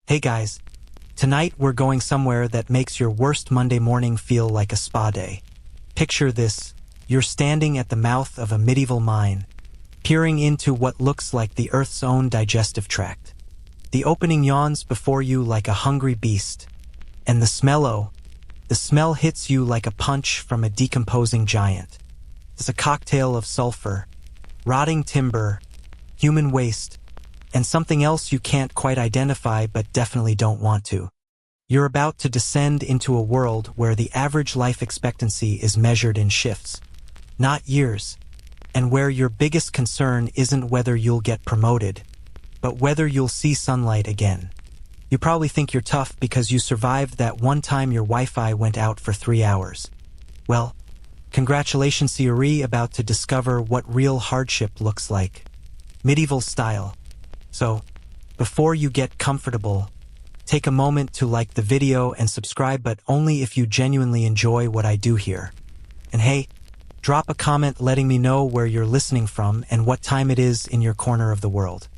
Hey guys, tonight we're going somewhere that makes your worst Monday morning feel like a spa day. Picture this, you're standing at the mouth of a medieval mine, peering into what looks like the Earth's own digestive tract. The opening yawns before you like a hungry beast, and the smell hits you like a punch from a decomposing giant. It's a cocktail of sulfur, rotting timber, human waste, and something else you can't quite identify but definitely don't want to. You're about to descend into a world where the average life expectancy is measured in shifts, not years, and where your biggest concern isn't whether you'll get promoted, but whether you'll see sunlight again. You probably think you're tough because you survived that one time your Wi-Fi went out for 3 hours. Well, congratulations, you're about to discover what real hardship looks like. Medieval style. So, before you get comfortable, take a moment to like the video and subscribe, but only if you genuinely enjoy what I do here. And hey, drop a comment letting me know where you're listening from and what time it is in your corner of the world.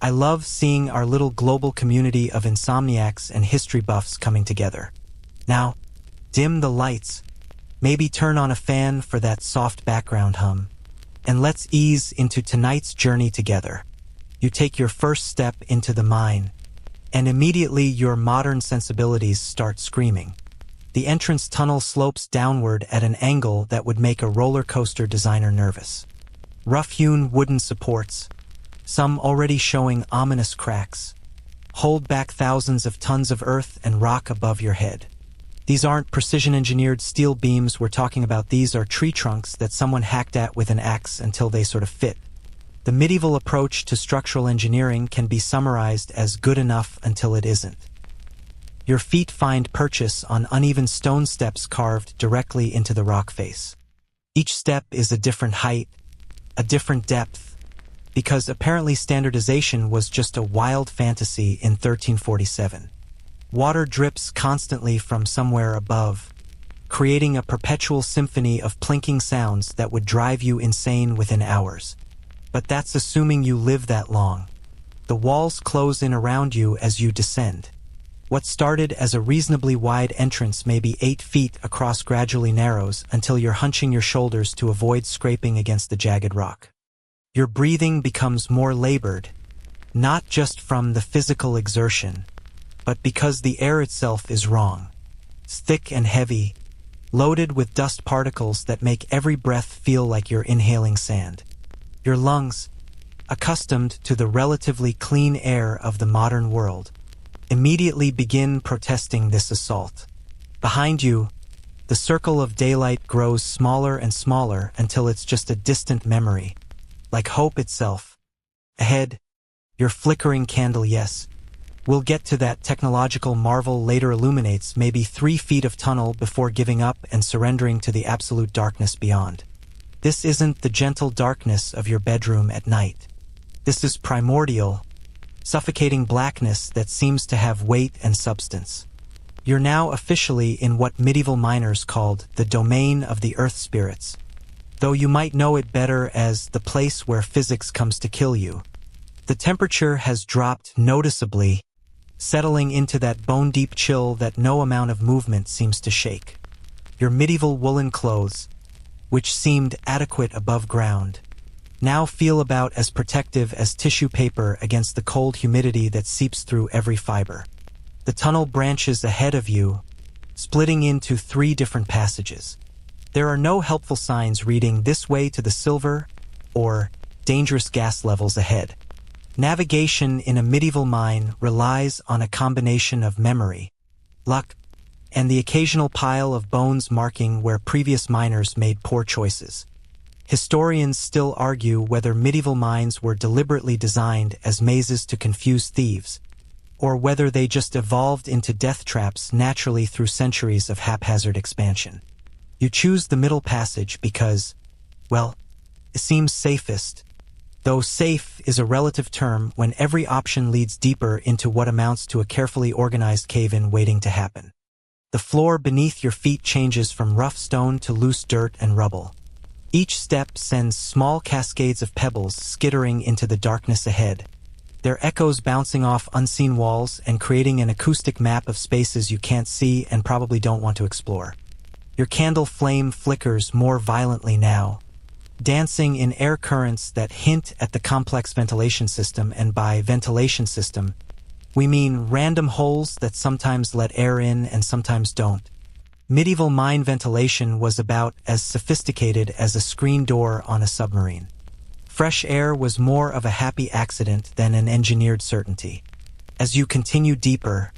I love seeing our little global community of insomniacs and history buffs coming together. Now, dim the lights, maybe turn on a fan for that soft background hum, and let's ease into tonight's journey together. You take your first step into the mine, and immediately your modern sensibilities start screaming. The entrance tunnel slopes downward at an angle that would make a roller coaster designer nervous. Rough-hewn wooden supports, some already showing ominous cracks, hold back thousands of tons of earth and rock above your head. These aren't precision-engineered steel beams we're talking about. These are tree trunks that someone hacked at with an axe until they sort of fit. The medieval approach to structural engineering can be summarized as good enough until it isn't. Your feet find purchase on uneven stone steps carved directly into the rock face. Each step is a different height, a different depth, because apparently standardization was just a wild fantasy in 1347. Water drips constantly from somewhere above, creating a perpetual symphony of plinking sounds that would drive you insane within hours. But that's assuming you live that long. The walls close in around you as you descend. What started as a reasonably wide entrance, maybe 8 feet across, gradually narrows until you're hunching your shoulders to avoid scraping against the jagged rock. Your breathing becomes more labored, not just from the physical exertion, but because the air itself is wrong. It's thick and heavy, loaded with dust particles that make every breath feel like you're inhaling sand. Your lungs, accustomed to the relatively clean air of the modern world, immediately begin protesting this assault. Behind you, the circle of daylight grows smaller and smaller until it's just a distant memory, like hope itself. Ahead, your flickering candle, yes, we'll get to that technological marvel later, illuminates maybe 3 feet of tunnel before giving up and surrendering to the absolute darkness beyond. This isn't the gentle darkness of your bedroom at night. This is primordial, suffocating blackness that seems to have weight and substance. You're now officially in what medieval miners called the domain of the earth spirits, though you might know it better as the place where physics comes to kill you. The temperature has dropped noticeably, settling into that bone-deep chill that no amount of movement seems to shake. Your medieval woolen clothes, which seemed adequate above ground, now feel about as protective as tissue paper against the cold humidity that seeps through every fiber. The tunnel branches ahead of you, splitting into 3 different passages. There are no helpful signs reading "this way to the silver" or "dangerous gas levels ahead." Navigation in a medieval mine relies on a combination of memory, luck, and the occasional pile of bones marking where previous miners made poor choices. Historians still argue whether medieval mines were deliberately designed as mazes to confuse thieves, or whether they just evolved into death traps naturally through centuries of haphazard expansion. You choose the middle passage because, well, it seems safest, though safe is a relative term when every option leads deeper into what amounts to a carefully organized cave-in waiting to happen. The floor beneath your feet changes from rough stone to loose dirt and rubble. Each step sends small cascades of pebbles skittering into the darkness ahead, their echoes bouncing off unseen walls and creating an acoustic map of spaces you can't see and probably don't want to explore. Your candle flame flickers more violently now, dancing in air currents that hint at the complex ventilation system, and by ventilation system, we mean random holes that sometimes let air in and sometimes don't. Medieval mine ventilation was about as sophisticated as a screen door on a submarine. Fresh air was more of a happy accident than an engineered certainty. As you continue deeper,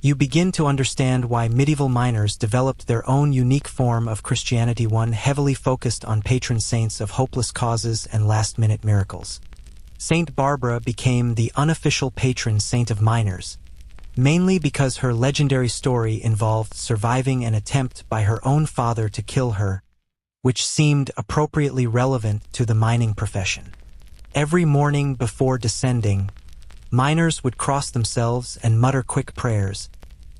you begin to understand why medieval miners developed their own unique form of Christianity, one heavily focused on patron saints of hopeless causes and last-minute miracles. Saint Barbara became the unofficial patron saint of miners, mainly because her legendary story involved surviving an attempt by her own father to kill her, which seemed appropriately relevant to the mining profession. Every morning before descending, miners would cross themselves and mutter quick prayers,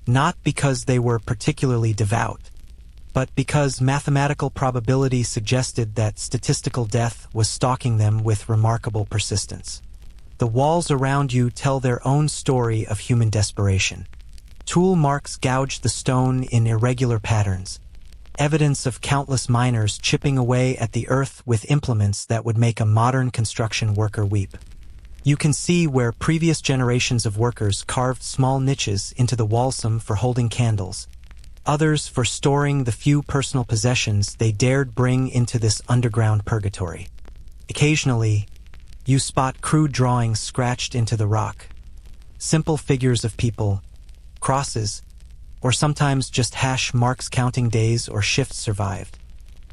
not because they were particularly devout, but because mathematical probability suggested that statistical death was stalking them with remarkable persistence. The walls around you tell their own story of human desperation. Tool marks gouged the stone in irregular patterns, evidence of countless miners chipping away at the earth with implements that would make a modern construction worker weep. You can see where previous generations of workers carved small niches into the wall, some for holding candles, others for storing the few personal possessions they dared bring into this underground purgatory. Occasionally, you spot crude drawings scratched into the rock, simple figures of people, crosses, or sometimes just hash marks counting days or shifts survived.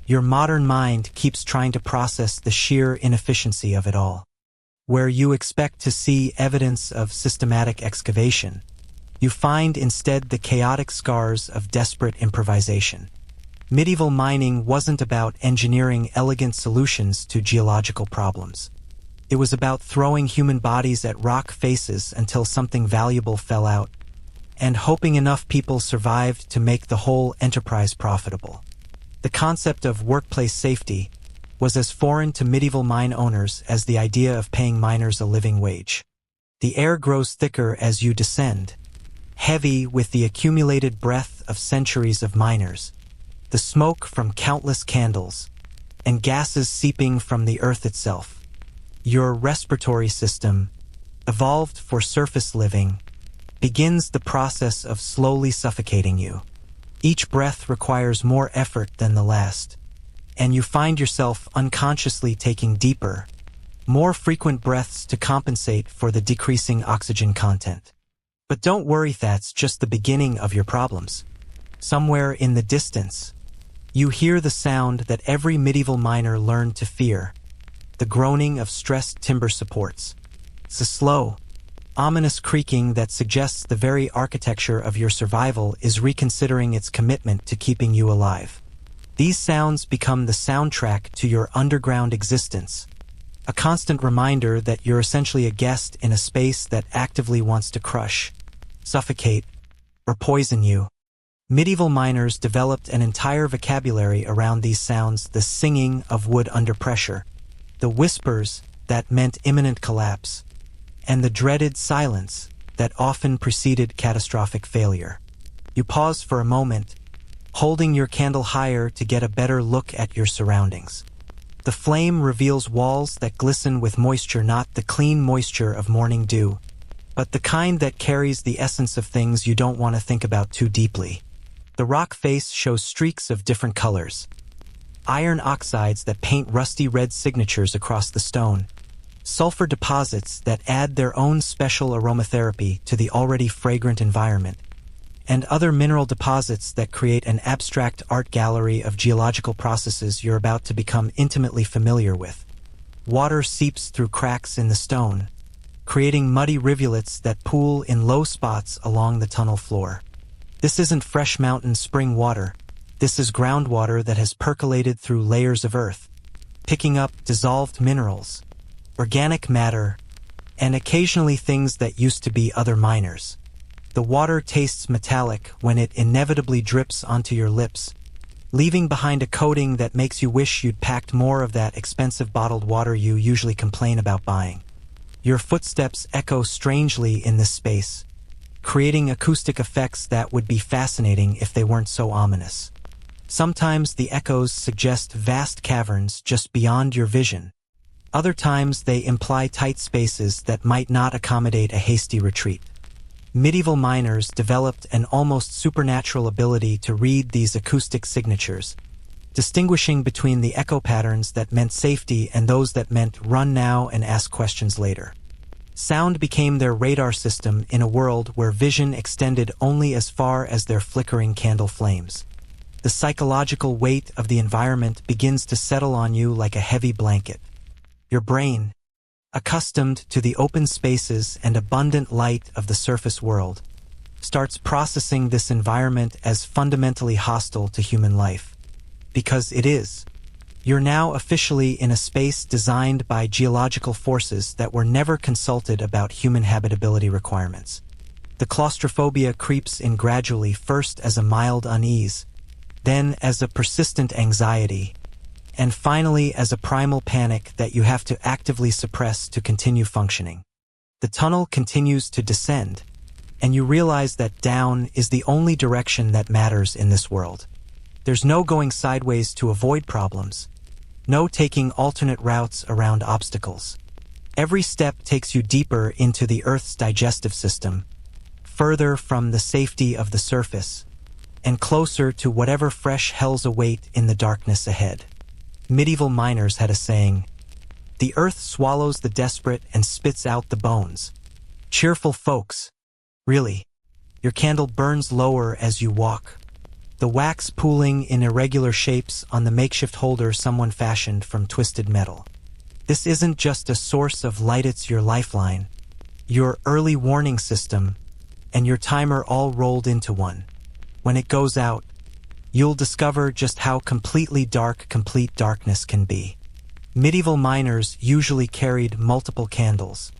Your modern mind keeps trying to process the sheer inefficiency of it all. Where you expect to see evidence of systematic excavation, you find instead the chaotic scars of desperate improvisation. Medieval mining wasn't about engineering elegant solutions to geological problems. It was about throwing human bodies at rock faces until something valuable fell out, and hoping enough people survived to make the whole enterprise profitable. The concept of workplace safety was as foreign to medieval mine owners as the idea of paying miners a living wage. The air grows thicker as you descend, heavy with the accumulated breath of centuries of miners, the smoke from countless candles, and gases seeping from the earth itself. Your respiratory system, evolved for surface living, begins the process of slowly suffocating you. Each breath requires more effort than the last, and you find yourself unconsciously taking deeper, more frequent breaths to compensate for the decreasing oxygen content. But don't worry, that's just the beginning of your problems. Somewhere in the distance, you hear the sound that every medieval miner learned to fear, the groaning of stressed timber supports. It's a slow, ominous creaking that suggests the very architecture of your survival is reconsidering its commitment to keeping you alive. These sounds become the soundtrack to your underground existence, a constant reminder that you're essentially a guest in a space that actively wants to crush, suffocate, or poison you. Medieval miners developed an entire vocabulary around these sounds: the singing of wood under pressure, the whispers that meant imminent collapse, and the dreaded silence that often preceded catastrophic failure. You pause for a moment, holding your candle higher to get a better look at your surroundings. The flame reveals walls that glisten with moisture, not the clean moisture of morning dew, but the kind that carries the essence of things you don't want to think about too deeply. The rock face shows streaks of different colors, iron oxides that paint rusty red signatures across the stone, sulfur deposits that add their own special aromatherapy to the already fragrant environment, and other mineral deposits that create an abstract art gallery of geological processes you're about to become intimately familiar with. Water seeps through cracks in the stone, creating muddy rivulets that pool in low spots along the tunnel floor. This isn't fresh mountain spring water. This is groundwater that has percolated through layers of earth, picking up dissolved minerals, organic matter, and occasionally things that used to be other miners. The water tastes metallic when it inevitably drips onto your lips, leaving behind a coating that makes you wish you'd packed more of that expensive bottled water you usually complain about buying. Your footsteps echo strangely in this space, creating acoustic effects that would be fascinating if they weren't so ominous. Sometimes the echoes suggest vast caverns just beyond your vision. Other times they imply tight spaces that might not accommodate a hasty retreat. Medieval miners developed an almost supernatural ability to read these acoustic signatures, distinguishing between the echo patterns that meant safety and those that meant run now and ask questions later. Sound became their radar system in a world where vision extended only as far as their flickering candle flames. The psychological weight of the environment begins to settle on you like a heavy blanket. Your brain, accustomed to the open spaces and abundant light of the surface world, starts processing this environment as fundamentally hostile to human life. Because it is. You're now officially in a space designed by geological forces that were never consulted about human habitability requirements. The claustrophobia creeps in gradually, first as a mild unease, then as a persistent anxiety, and finally as a primal panic that you have to actively suppress to continue functioning. The tunnel continues to descend, and you realize that down is the only direction that matters in this world. There's no going sideways to avoid problems, no taking alternate routes around obstacles. Every step takes you deeper into the Earth's digestive system, further from the safety of the surface, and closer to whatever fresh hells await in the darkness ahead. Medieval miners had a saying, "The earth swallows the desperate and spits out the bones." Cheerful folks. Really, your candle burns lower as you walk, the wax pooling in irregular shapes on the makeshift holder someone fashioned from twisted metal. This isn't just a source of light, it's your lifeline, your early warning system, and your timer all rolled into one. When it goes out, you'll discover just how completely dark complete darkness can be. Medieval miners usually carried multiple candles,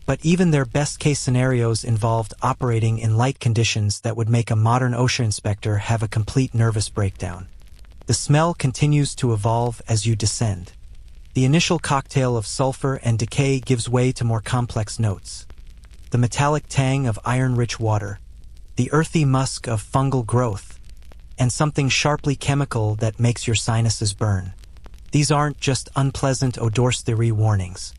but even their best-case scenarios involved operating in light conditions that would make a modern OSHA inspector have a complete nervous breakdown. The smell continues to evolve as you descend. The initial cocktail of sulfur and decay gives way to more complex notes. The metallic tang of iron-rich water, the earthy musk of fungal growth, and something sharply chemical that makes your sinuses burn. These aren't just unpleasant odorostheory warnings.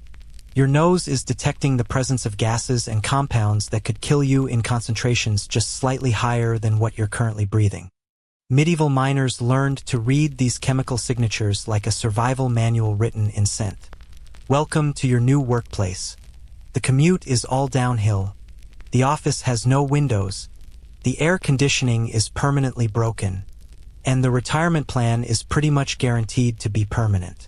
Your nose is detecting the presence of gases and compounds that could kill you in concentrations just slightly higher than what you're currently breathing. Medieval miners learned to read these chemical signatures like a survival manual written in scent. Welcome to your new workplace. The commute is all downhill. The office has no windows. The air conditioning is permanently broken, and the retirement plan is pretty much guaranteed to be permanent.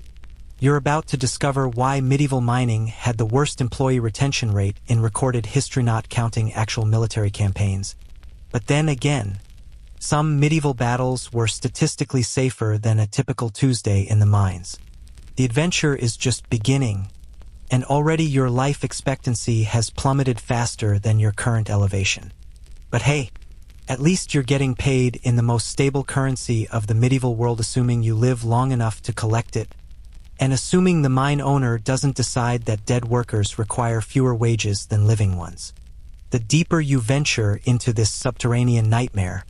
You're about to discover why medieval mining had the worst employee retention rate in recorded history, not counting actual military campaigns. But then again, some medieval battles were statistically safer than a typical Tuesday in the mines. The adventure is just beginning, and already your life expectancy has plummeted faster than your current elevation. But hey, at least you're getting paid in the most stable currency of the medieval world, assuming you live long enough to collect it, and assuming the mine owner doesn't decide that dead workers require fewer wages than living ones. The deeper you venture into this subterranean nightmare,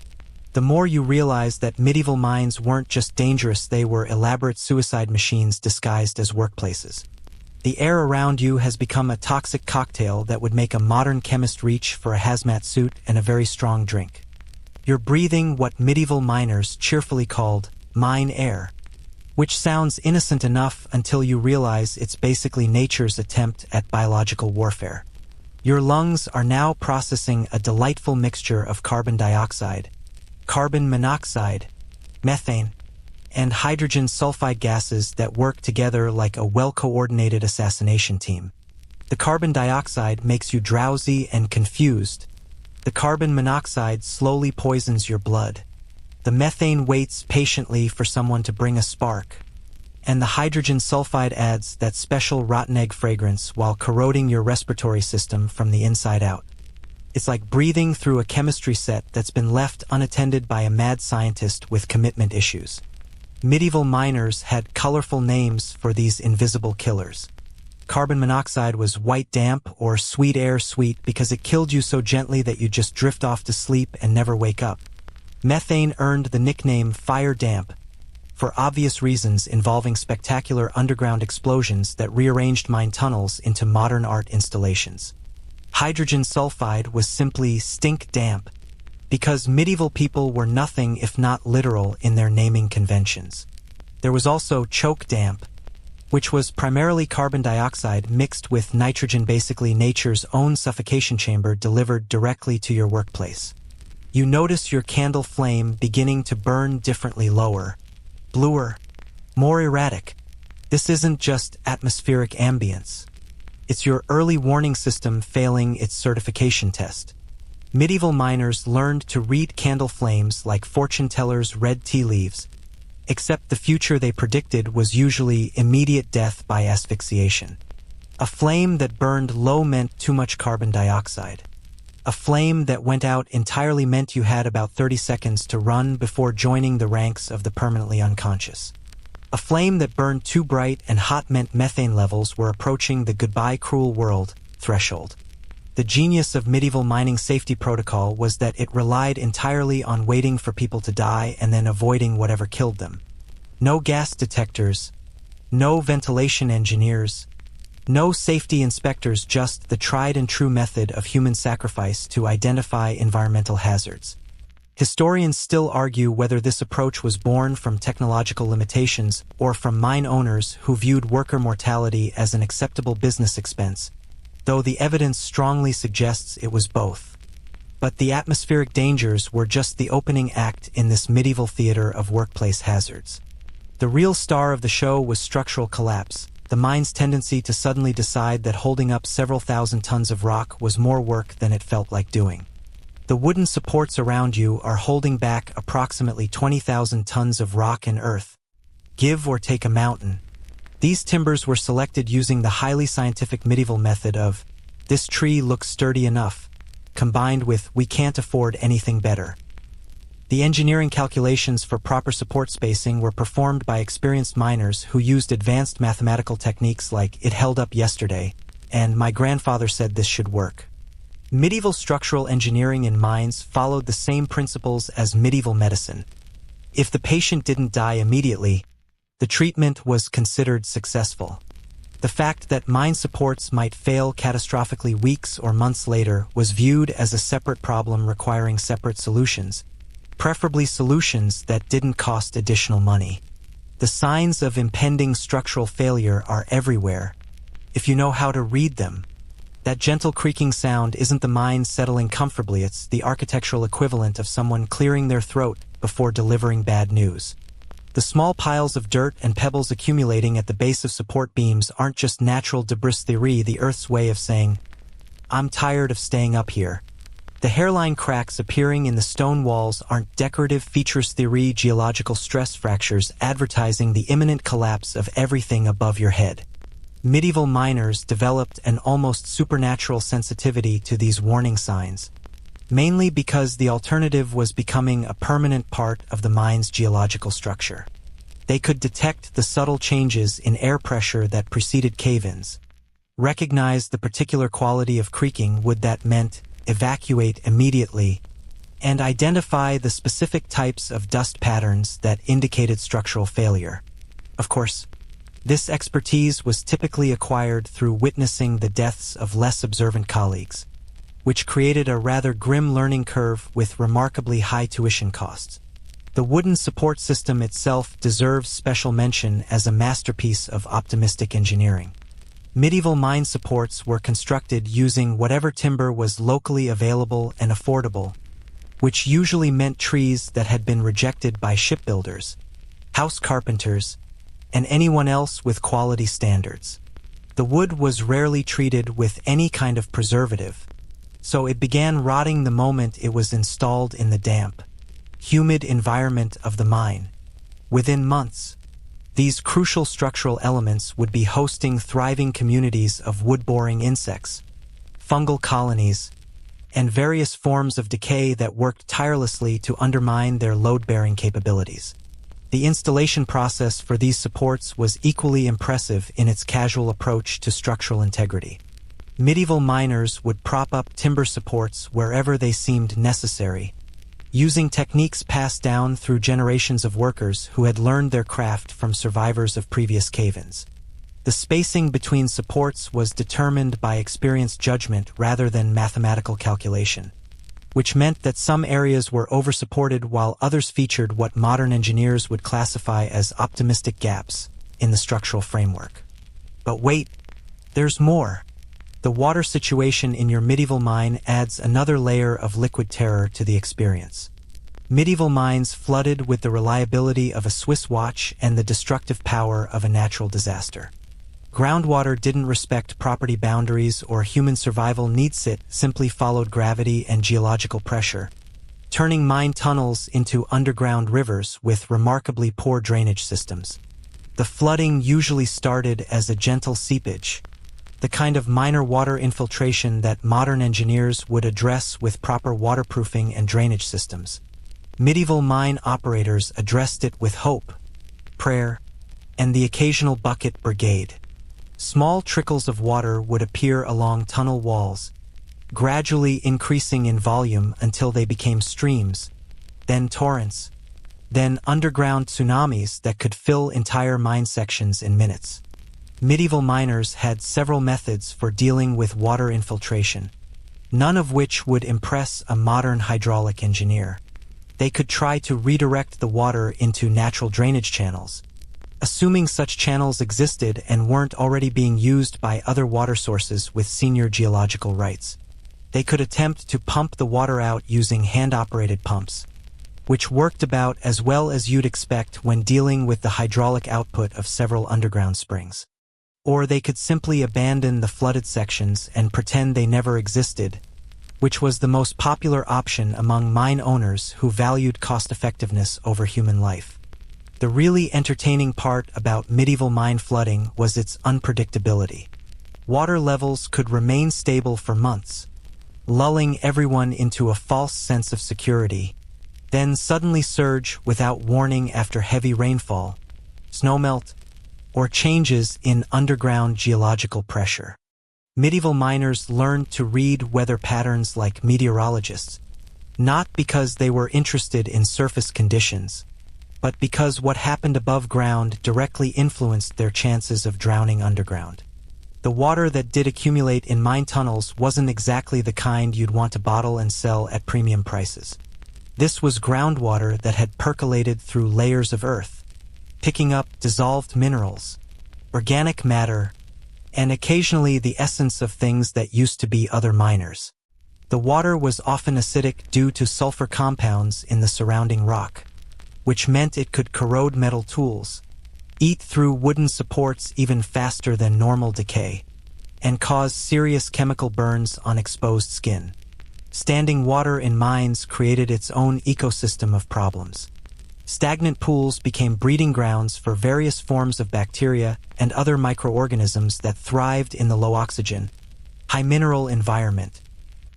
the more you realize that medieval mines weren't just dangerous, they were elaborate suicide machines disguised as workplaces. The air around you has become a toxic cocktail that would make a modern chemist reach for a hazmat suit and a very strong drink. You're breathing what medieval miners cheerfully called mine air, which sounds innocent enough until you realize it's basically nature's attempt at biological warfare. Your lungs are now processing a delightful mixture of carbon dioxide, carbon monoxide, methane, and hydrogen sulfide gases that work together like a well-coordinated assassination team. The carbon dioxide makes you drowsy and confused. The carbon monoxide slowly poisons your blood. The methane waits patiently for someone to bring a spark. And the hydrogen sulfide adds that special rotten egg fragrance while corroding your respiratory system from the inside out. It's like breathing through a chemistry set that's been left unattended by a mad scientist with commitment issues. Medieval miners had colorful names for these invisible killers. Carbon monoxide was white damp or sweet air sweet because it killed you so gently that you just drift off to sleep and never wake up. Methane earned the nickname fire damp for obvious reasons involving spectacular underground explosions that rearranged mine tunnels into modern art installations. Hydrogen sulfide was simply stink damp because medieval people were nothing if not literal in their naming conventions. There was also choke damp, which was primarily carbon dioxide mixed with nitrogen, basically nature's own suffocation chamber delivered directly to your workplace. You notice your candle flame beginning to burn differently, lower, bluer, more erratic. This isn't just atmospheric ambience. It's your early warning system failing its certification test. Medieval miners learned to read candle flames like fortune tellers read tea leaves, except the future they predicted was usually immediate death by asphyxiation. A flame that burned low meant too much carbon dioxide. A flame that went out entirely meant you had about 30 seconds to run before joining the ranks of the permanently unconscious. A flame that burned too bright and hot meant methane levels were approaching the goodbye cruel world threshold. The genius of medieval mining safety protocol was that it relied entirely on waiting for people to die and then avoiding whatever killed them. No gas detectors, no ventilation engineers, no safety inspectors, just the tried and true method of human sacrifice to identify environmental hazards. Historians still argue whether this approach was born from technological limitations or from mine owners who viewed worker mortality as an acceptable business expense, though the evidence strongly suggests it was both. But the atmospheric dangers were just the opening act in this medieval theater of workplace hazards. The real star of the show was structural collapse, the mine's tendency to suddenly decide that holding up several thousand tons of rock was more work than it felt like doing. The wooden supports around you are holding back approximately 20,000 tons of rock and earth. Give or take a mountain. These timbers were selected using the highly scientific medieval method of, "This tree looks sturdy enough," combined with, "We can't afford anything better." The engineering calculations for proper support spacing were performed by experienced miners who used advanced mathematical techniques like "it held up yesterday," and "my grandfather said this should work." Medieval structural engineering in mines followed the same principles as medieval medicine. If the patient didn't die immediately, the treatment was considered successful. The fact that mine supports might fail catastrophically weeks or months later was viewed as a separate problem requiring separate solutions, preferably solutions that didn't cost additional money. The signs of impending structural failure are everywhere, if you know how to read them. That gentle creaking sound isn't the mine settling comfortably, it's the architectural equivalent of someone clearing their throat before delivering bad news. The small piles of dirt and pebbles accumulating at the base of support beams aren't just natural debris theory, the Earth's way of saying, "I'm tired of staying up here." The hairline cracks appearing in the stone walls aren't decorative features theory, geological stress fractures advertising the imminent collapse of everything above your head. Medieval miners developed an almost supernatural sensitivity to these warning signs, mainly because the alternative was becoming a permanent part of the mine's geological structure. They could detect the subtle changes in air pressure that preceded cave-ins, recognize the particular quality of creaking wood that meant evacuate immediately, and identify the specific types of dust patterns that indicated structural failure. Of course, this expertise was typically acquired through witnessing the deaths of less observant colleagues, which created a rather grim learning curve with remarkably high tuition costs. The wooden support system itself deserves special mention as a masterpiece of optimistic engineering. Medieval mine supports were constructed using whatever timber was locally available and affordable, which usually meant trees that had been rejected by shipbuilders, house carpenters, and anyone else with quality standards. The wood was rarely treated with any kind of preservative, so it began rotting the moment it was installed in the damp, humid environment of the mine. Within months, these crucial structural elements would be hosting thriving communities of wood-boring insects, fungal colonies, and various forms of decay that worked tirelessly to undermine their load-bearing capabilities. The installation process for these supports was equally impressive in its casual approach to structural integrity. Medieval miners would prop up timber supports wherever they seemed necessary, using techniques passed down through generations of workers who had learned their craft from survivors of previous cave-ins. The spacing between supports was determined by experienced judgment rather than mathematical calculation, which meant that some areas were oversupported while others featured what modern engineers would classify as optimistic gaps in the structural framework. But wait, there's more. The water situation in your medieval mine adds another layer of liquid terror to the experience. Medieval mines flooded with the reliability of a Swiss watch and the destructive power of a natural disaster. Groundwater didn't respect property boundaries or human survival needs, it simply followed gravity and geological pressure, turning mine tunnels into underground rivers with remarkably poor drainage systems. The flooding usually started as a gentle seepage, the kind of minor water infiltration that modern engineers would address with proper waterproofing and drainage systems. Medieval mine operators addressed it with hope, prayer, and the occasional bucket brigade. Small trickles of water would appear along tunnel walls, gradually increasing in volume until they became streams, then torrents, then underground tsunamis that could fill entire mine sections in minutes. Medieval miners had several methods for dealing with water infiltration, none of which would impress a modern hydraulic engineer. They could try to redirect the water into natural drainage channels, assuming such channels existed and weren't already being used by other water sources with senior geological rights. They could attempt to pump the water out using hand-operated pumps, which worked about as well as you'd expect when dealing with the hydraulic output of several underground springs. Or they could simply abandon the flooded sections and pretend they never existed, which was the most popular option among mine owners who valued cost-effectiveness over human life. The really entertaining part about medieval mine flooding was its unpredictability. Water levels could remain stable for months, lulling everyone into a false sense of security, then suddenly surge without warning after heavy rainfall, snowmelt, or changes in underground geological pressure. Medieval miners learned to read weather patterns like meteorologists, not because they were interested in surface conditions, but because what happened above ground directly influenced their chances of drowning underground. The water that did accumulate in mine tunnels wasn't exactly the kind you'd want to bottle and sell at premium prices. This was groundwater that had percolated through layers of earth, picking up dissolved minerals, organic matter, and occasionally the essence of things that used to be other miners. The water was often acidic due to sulfur compounds in the surrounding rock, which meant it could corrode metal tools, eat through wooden supports even faster than normal decay, and cause serious chemical burns on exposed skin. Standing water in mines created its own ecosystem of problems. Stagnant pools became breeding grounds for various forms of bacteria and other microorganisms that thrived in the low oxygen, high mineral environment.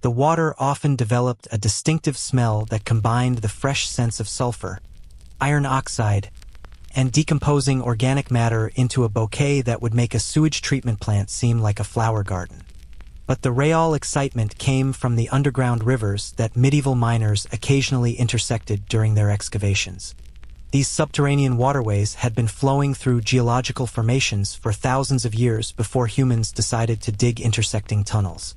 The water often developed a distinctive smell that combined the fresh scents of sulfur, iron oxide, and decomposing organic matter into a bouquet that would make a sewage treatment plant seem like a flower garden. But the real excitement came from the underground rivers that medieval miners occasionally intersected during their excavations. These subterranean waterways had been flowing through geological formations for thousands of years before humans decided to dig intersecting tunnels.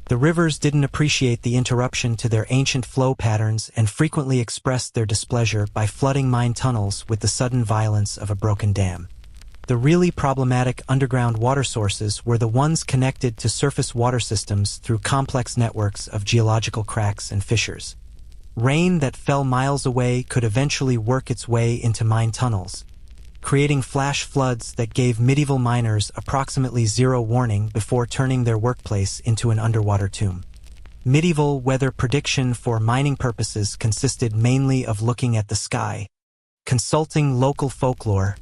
The rivers didn't appreciate the interruption to their ancient flow patterns and frequently expressed their displeasure by flooding mine tunnels with the sudden violence of a broken dam. The really problematic underground water sources were the ones connected to surface water systems through complex networks of geological cracks and fissures. Rain that fell miles away could eventually work its way into mine tunnels, creating flash floods that gave medieval miners approximately zero warning before turning their workplace into an underwater tomb. Medieval weather prediction for mining purposes consisted mainly of looking at the sky, consulting local folklore,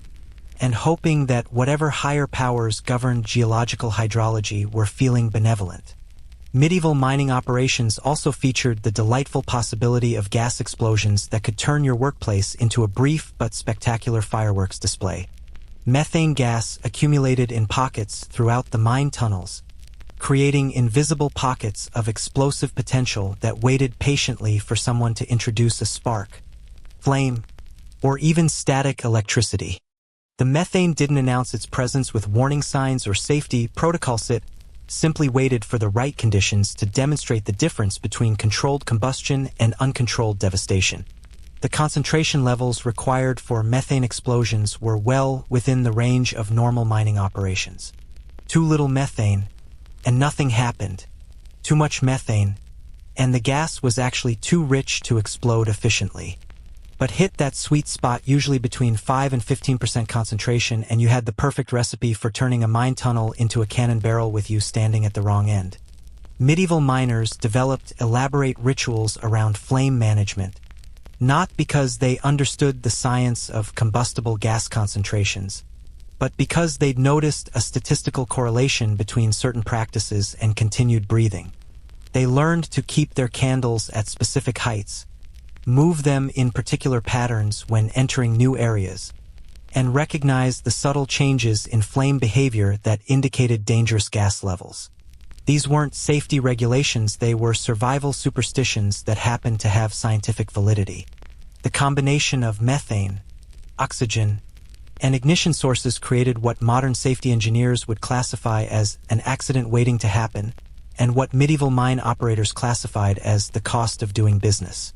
and hoping that whatever higher powers governed geological hydrology were feeling benevolent. Medieval mining operations also featured the delightful possibility of gas explosions that could turn your workplace into a brief but spectacular fireworks display. Methane gas accumulated in pockets throughout the mine tunnels, creating invisible pockets of explosive potential that waited patiently for someone to introduce a spark, flame, or even static electricity. The methane didn't announce its presence with warning signs or safety protocols. It simply waited for the right conditions to demonstrate the difference between controlled combustion and uncontrolled devastation. The concentration levels required for methane explosions were well within the range of normal mining operations. Too little methane, and nothing happened. Too much methane, and the gas was actually too rich to explode efficiently. But hit that sweet spot, usually between 5 and 15% concentration, and you had the perfect recipe for turning a mine tunnel into a cannon barrel with you standing at the wrong end. Medieval miners developed elaborate rituals around flame management, not because they understood the science of combustible gas concentrations, but because they'd noticed a statistical correlation between certain practices and continued breathing. They learned to keep their candles at specific heights, move them in particular patterns when entering new areas, and recognize the subtle changes in flame behavior that indicated dangerous gas levels. These weren't safety regulations, they were survival superstitions that happened to have scientific validity. The combination of methane, oxygen, and ignition sources created what modern safety engineers would classify as an accident waiting to happen, and what medieval mine operators classified as the cost of doing business.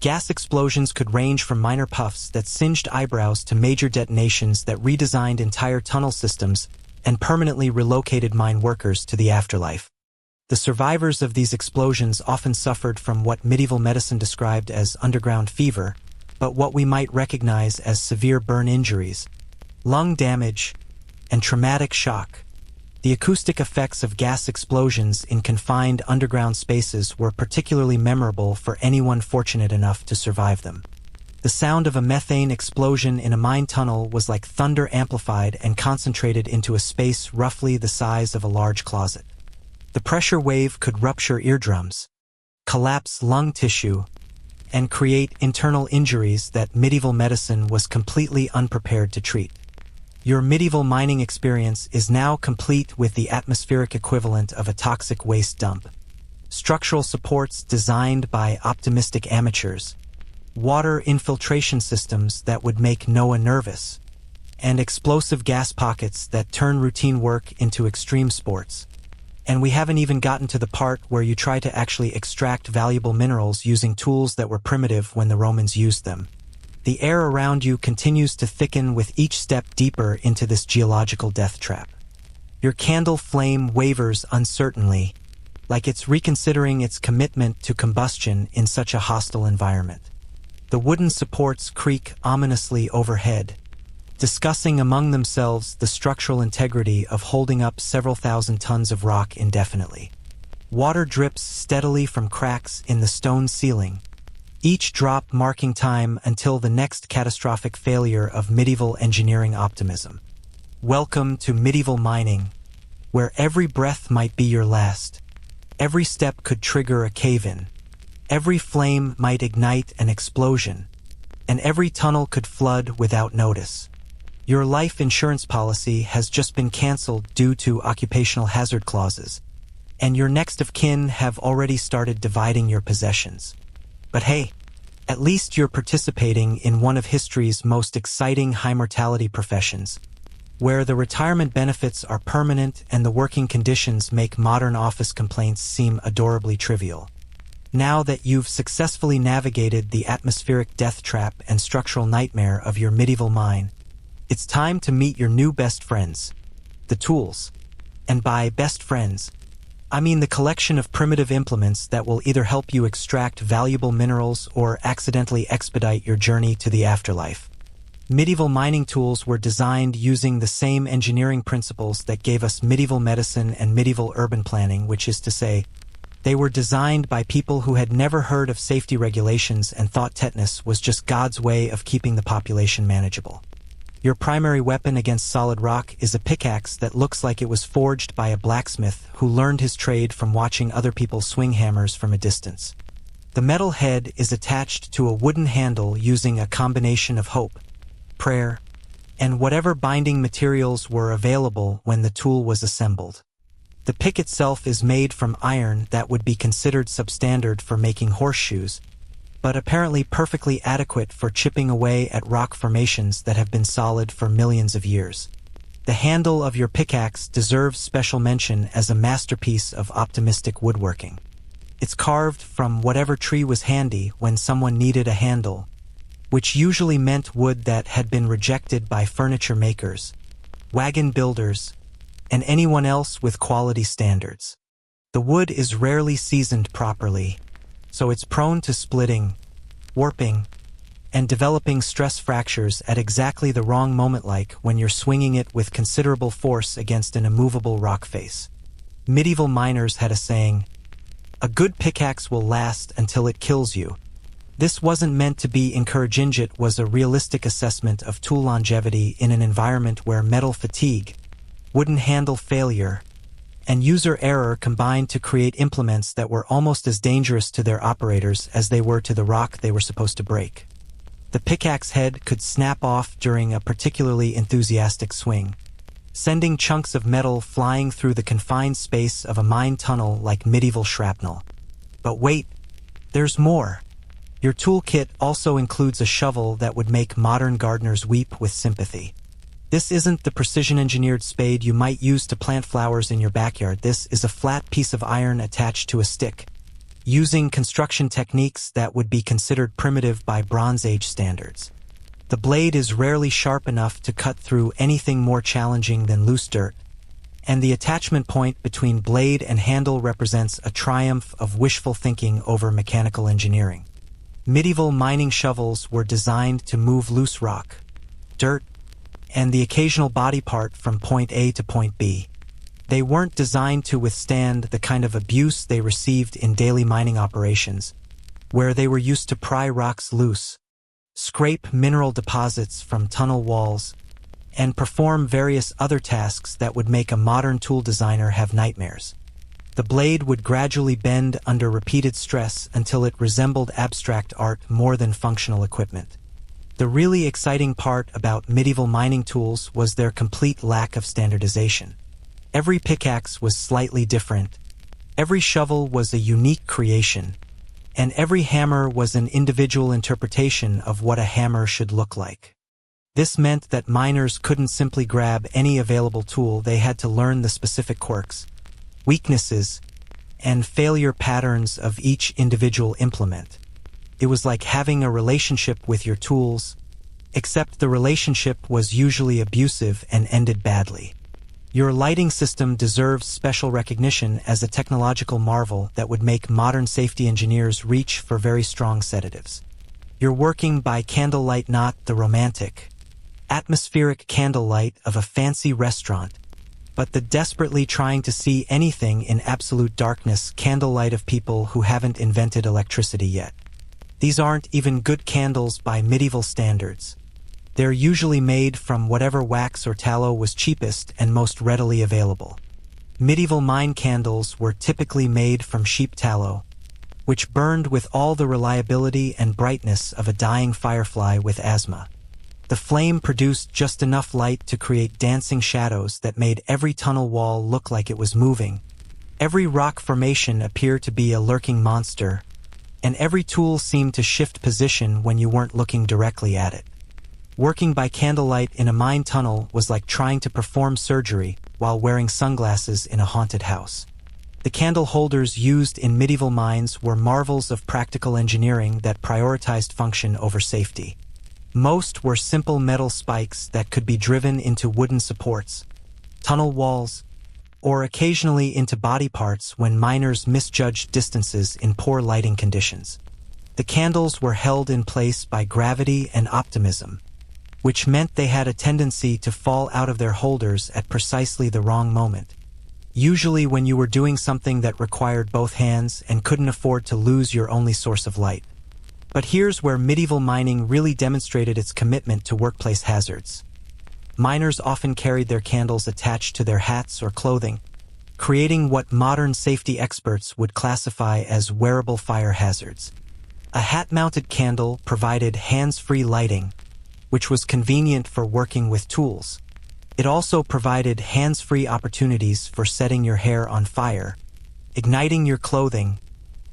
Gas explosions could range from minor puffs that singed eyebrows to major detonations that redesigned entire tunnel systems and permanently relocated mine workers to the afterlife. The survivors of these explosions often suffered from what medieval medicine described as underground fever, but what we might recognize as severe burn injuries, lung damage, and traumatic shock. The acoustic effects of gas explosions in confined underground spaces were particularly memorable for anyone fortunate enough to survive them. The sound of a methane explosion in a mine tunnel was like thunder amplified and concentrated into a space roughly the size of a large closet. The pressure wave could rupture eardrums, collapse lung tissue, and create internal injuries that medieval medicine was completely unprepared to treat. Your medieval mining experience is now complete with the atmospheric equivalent of a toxic waste dump. Structural supports designed by optimistic amateurs, water infiltration systems that would make Noah nervous, and explosive gas pockets that turn routine work into extreme sports. And we haven't even gotten to the part where you try to actually extract valuable minerals using tools that were primitive when the Romans used them. The air around you continues to thicken with each step deeper into this geological death trap. Your candle flame wavers uncertainly, like it's reconsidering its commitment to combustion in such a hostile environment. The wooden supports creak ominously overhead, discussing among themselves the structural integrity of holding up several thousand tons of rock indefinitely. Water drips steadily from cracks in the stone ceiling, each drop marking time until the next catastrophic failure of medieval engineering optimism. Welcome to medieval mining, where every breath might be your last. Every step could trigger a cave-in. Every flame might ignite an explosion, and every tunnel could flood without notice. Your life insurance policy has just been canceled due to occupational hazard clauses, and your next of kin have already started dividing your possessions. But hey, at least you're participating in one of history's most exciting high-mortality professions, where the retirement benefits are permanent and the working conditions make modern office complaints seem adorably trivial. Now that you've successfully navigated the atmospheric death trap and structural nightmare of your medieval mine, it's time to meet your new best friends, the tools. And by best friends, I mean the collection of primitive implements that will either help you extract valuable minerals or accidentally expedite your journey to the afterlife. Medieval mining tools were designed using the same engineering principles that gave us medieval medicine and medieval urban planning, which is to say, they were designed by people who had never heard of safety regulations and thought tetanus was just God's way of keeping the population manageable. Your primary weapon against solid rock is a pickaxe that looks like it was forged by a blacksmith who learned his trade from watching other people swing hammers from a distance. The metal head is attached to a wooden handle using a combination of hope, prayer, and whatever binding materials were available when the tool was assembled. The pick itself is made from iron that would be considered substandard for making horseshoes, but apparently perfectly adequate for chipping away at rock formations that have been solid for millions of years. The handle of your pickaxe deserves special mention as a masterpiece of optimistic woodworking. It's carved from whatever tree was handy when someone needed a handle, which usually meant wood that had been rejected by furniture makers, wagon builders, and anyone else with quality standards. The wood is rarely seasoned properly, so it's prone to splitting, warping, and developing stress fractures at exactly the wrong moment, like when you're swinging it with considerable force against an immovable rock face. Medieval miners had a saying, "A good pickaxe will last until it kills you." This wasn't meant to be encouraging, it was a realistic assessment of tool longevity in an environment where metal fatigue, wooden handle failure, and user error combined to create implements that were almost as dangerous to their operators as they were to the rock they were supposed to break. The pickaxe head could snap off during a particularly enthusiastic swing, sending chunks of metal flying through the confined space of a mine tunnel like medieval shrapnel. But wait, there's more. Your toolkit also includes a shovel that would make modern gardeners weep with sympathy. This isn't the precision-engineered spade you might use to plant flowers in your backyard. This is a flat piece of iron attached to a stick, using construction techniques that would be considered primitive by Bronze Age standards. The blade is rarely sharp enough to cut through anything more challenging than loose dirt, and the attachment point between blade and handle represents a triumph of wishful thinking over mechanical engineering. Medieval mining shovels were designed to move loose rock, dirt, and the occasional body part from point A to point B. They weren't designed to withstand the kind of abuse they received in daily mining operations, where they were used to pry rocks loose, scrape mineral deposits from tunnel walls, and perform various other tasks that would make a modern tool designer have nightmares. The blade would gradually bend under repeated stress until it resembled abstract art more than functional equipment. The really exciting part about medieval mining tools was their complete lack of standardization. Every pickaxe was slightly different, every shovel was a unique creation, and every hammer was an individual interpretation of what a hammer should look like. This meant that miners couldn't simply grab any available tool. They had to learn the specific quirks, weaknesses, and failure patterns of each individual implement. It was like having a relationship with your tools, except the relationship was usually abusive and ended badly. Your lighting system deserves special recognition as a technological marvel that would make modern safety engineers reach for very strong sedatives. You're working by candlelight, not the romantic, atmospheric candlelight of a fancy restaurant, but the desperately trying to see anything in absolute darkness candlelight of people who haven't invented electricity yet. These aren't even good candles by medieval standards. They're usually made from whatever wax or tallow was cheapest and most readily available. Medieval mine candles were typically made from sheep tallow, which burned with all the reliability and brightness of a dying firefly with asthma. The flame produced just enough light to create dancing shadows that made every tunnel wall look like it was moving. Every rock formation appeared to be a lurking monster, and every tool seemed to shift position when you weren't looking directly at it. Working by candlelight in a mine tunnel was like trying to perform surgery while wearing sunglasses in a haunted house. The candle holders used in medieval mines were marvels of practical engineering that prioritized function over safety. Most were simple metal spikes that could be driven into wooden supports, tunnel walls, or occasionally into body parts when miners misjudged distances in poor lighting conditions. The candles were held in place by gravity and optimism, which meant they had a tendency to fall out of their holders at precisely the wrong moment, usually when you were doing something that required both hands and couldn't afford to lose your only source of light. But here's where medieval mining really demonstrated its commitment to workplace hazards. Miners often carried their candles attached to their hats or clothing, creating what modern safety experts would classify as wearable fire hazards. A hat-mounted candle provided hands-free lighting, which was convenient for working with tools. It also provided hands-free opportunities for setting your hair on fire, igniting your clothing,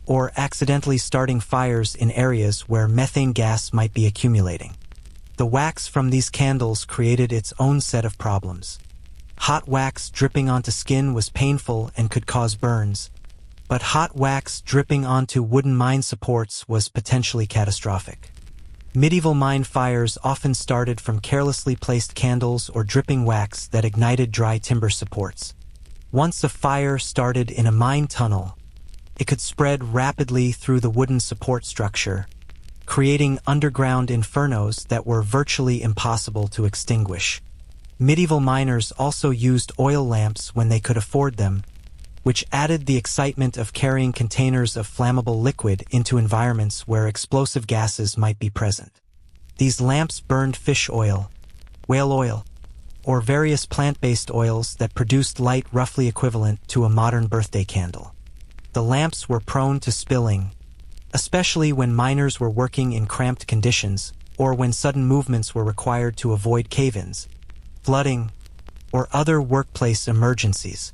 or accidentally starting fires in areas where methane gas might be accumulating. The wax from these candles created its own set of problems. Hot wax dripping onto skin was painful and could cause burns, but hot wax dripping onto wooden mine supports was potentially catastrophic. Medieval mine fires often started from carelessly placed candles or dripping wax that ignited dry timber supports. Once a fire started in a mine tunnel, it could spread rapidly through the wooden support structure, creating underground infernos that were virtually impossible to extinguish. Medieval miners also used oil lamps when they could afford them, which added the excitement of carrying containers of flammable liquid into environments where explosive gases might be present. These lamps burned fish oil, whale oil, or various plant-based oils that produced light roughly equivalent to a modern birthday candle. The lamps were prone to spilling, especially when miners were working in cramped conditions or when sudden movements were required to avoid cave-ins, flooding, or other workplace emergencies.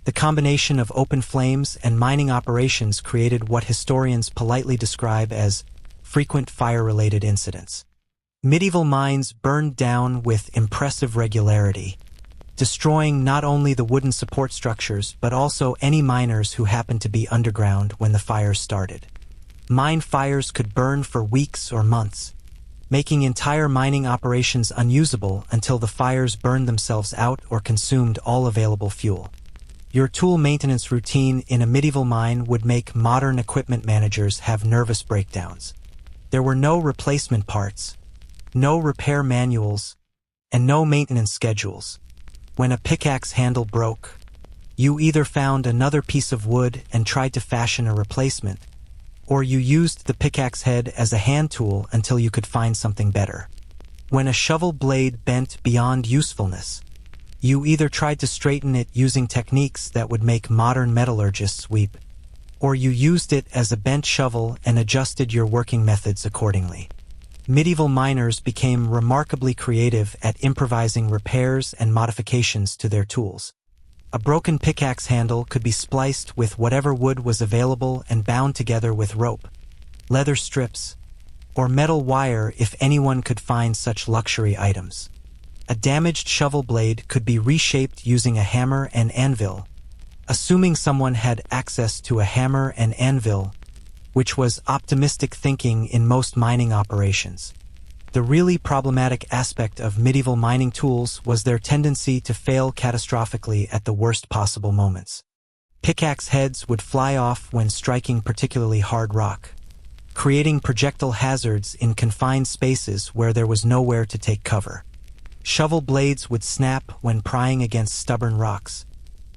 The combination of open flames and mining operations created what historians politely describe as frequent fire-related incidents. Medieval mines burned down with impressive regularity, destroying not only the wooden support structures but also any miners who happened to be underground when the fires started. Mine fires could burn for weeks or months, making entire mining operations unusable until the fires burned themselves out or consumed all available fuel. Your tool maintenance routine in a medieval mine would make modern equipment managers have nervous breakdowns. There were no replacement parts, no repair manuals, and no maintenance schedules. When a pickaxe handle broke, you either found another piece of wood and tried to fashion a replacement, or you used the pickaxe head as a hand tool until you could find something better. When a shovel blade bent beyond usefulness, you either tried to straighten it using techniques that would make modern metallurgists weep, or you used it as a bent shovel and adjusted your working methods accordingly. Medieval miners became remarkably creative at improvising repairs and modifications to their tools. A broken pickaxe handle could be spliced with whatever wood was available and bound together with rope, leather strips, or metal wire if anyone could find such luxury items. A damaged shovel blade could be reshaped using a hammer and anvil, assuming someone had access to a hammer and anvil, which was optimistic thinking in most mining operations. The really problematic aspect of medieval mining tools was their tendency to fail catastrophically at the worst possible moments. Pickaxe heads would fly off when striking particularly hard rock, creating projectile hazards in confined spaces where there was nowhere to take cover. Shovel blades would snap when prying against stubborn rocks,